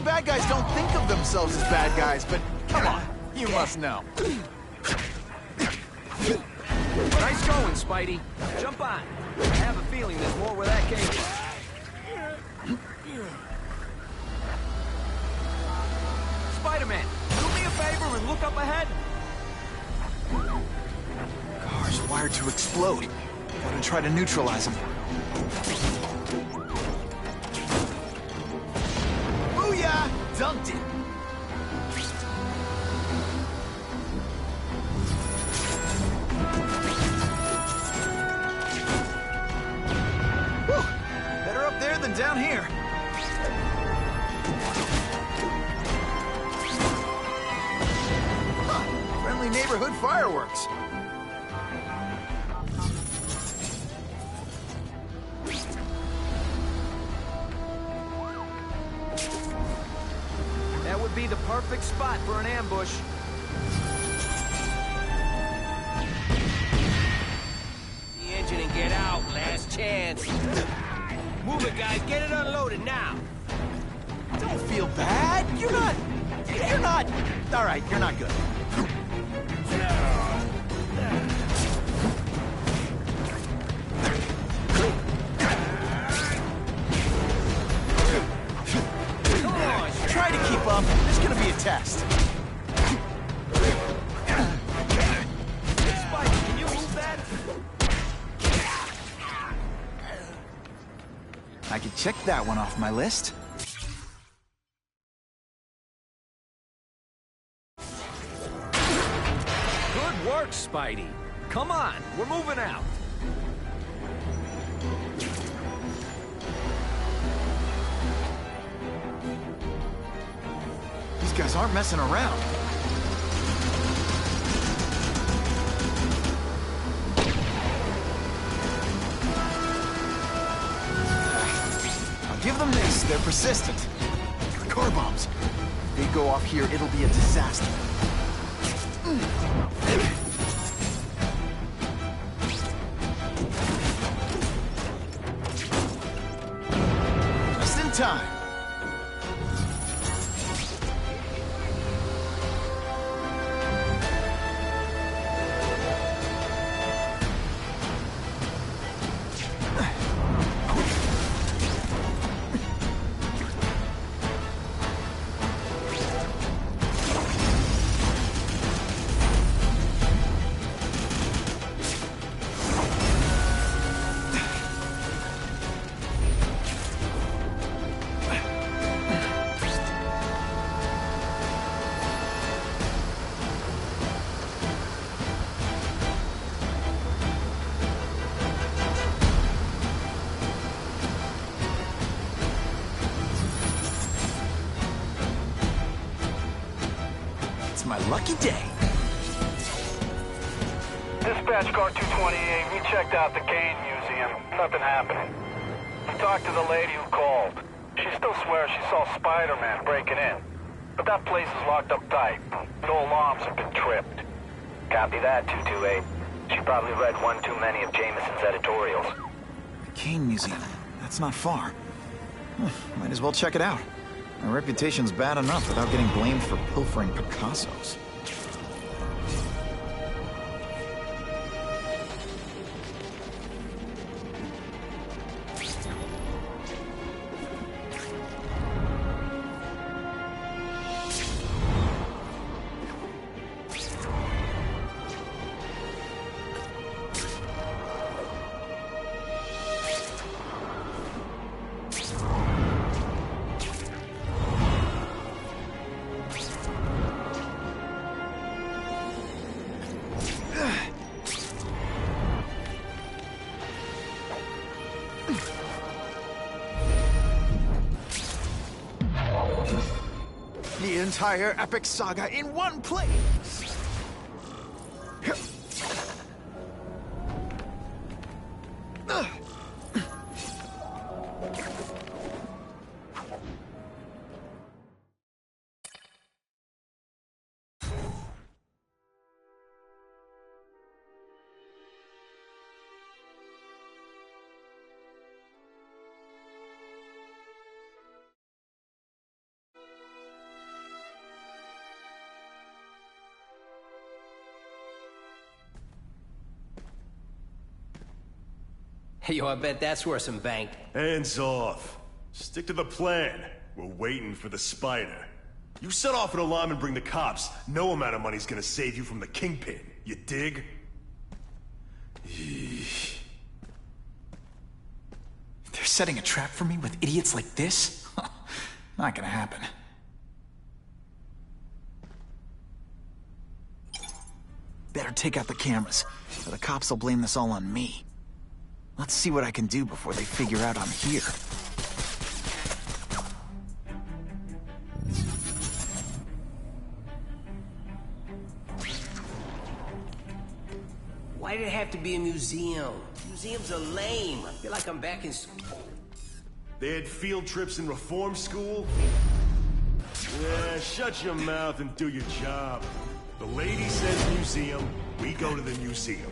Bad guys don't think of themselves as bad guys, but come on, you must know. Nice going, Spidey. Jump on. I have a feeling there's more where that came from. Spider-Man, do me a favor and look up ahead. Car's wired to explode. Gotta try to neutralize them. Booyah! Dunked it! Whew! Better up there than down here. Huh. Friendly neighborhood fireworks. That would be the perfect spot for an ambush. The engine and get out. Last chance. Move it, guys. Get it unloaded now. Don't feel bad. You're not... All right, you're not good. Try to keep up. There's gonna be a test. Spike, can you move that? I could check that one off my list. Good work, Spidey. Come on, we're moving out. These guys aren't messing around. I'll give them this. They're persistent. Car bombs. If they go off here, it'll be a disaster. Just in time. my lucky day. Dispatch car 228, we checked out the Kane Museum. Nothing happening. We talked to the lady who called. She still swears she saw Spider-Man breaking in. But that place is locked up tight. No alarms have been tripped. Copy that, 228. She probably read one too many of Jameson's editorials. The Kane Museum. That's not far. Might as well check it out. My reputation's bad enough without getting blamed for pilfering Picassos. The entire epic saga in one place! Yo, I bet that's worth some bank. Hands off. Stick to the plan. We're waiting for the spider. You set off an alarm and bring the cops. No amount of money's gonna save you from the Kingpin. You dig? They're setting a trap for me with idiots like this? Not gonna happen. Better take out the cameras, or the cops will blame this all on me. Let's see what I can do before they figure out I'm here. Why did it have to be a museum? Museums are lame. I feel like I'm back in school. They had field trips in reform school? Yeah, shut your mouth and do your job. The lady says museum, we go to the museum.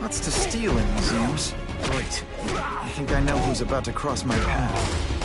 Lots to steal in museums. Wait, I think I know who's about to cross my path.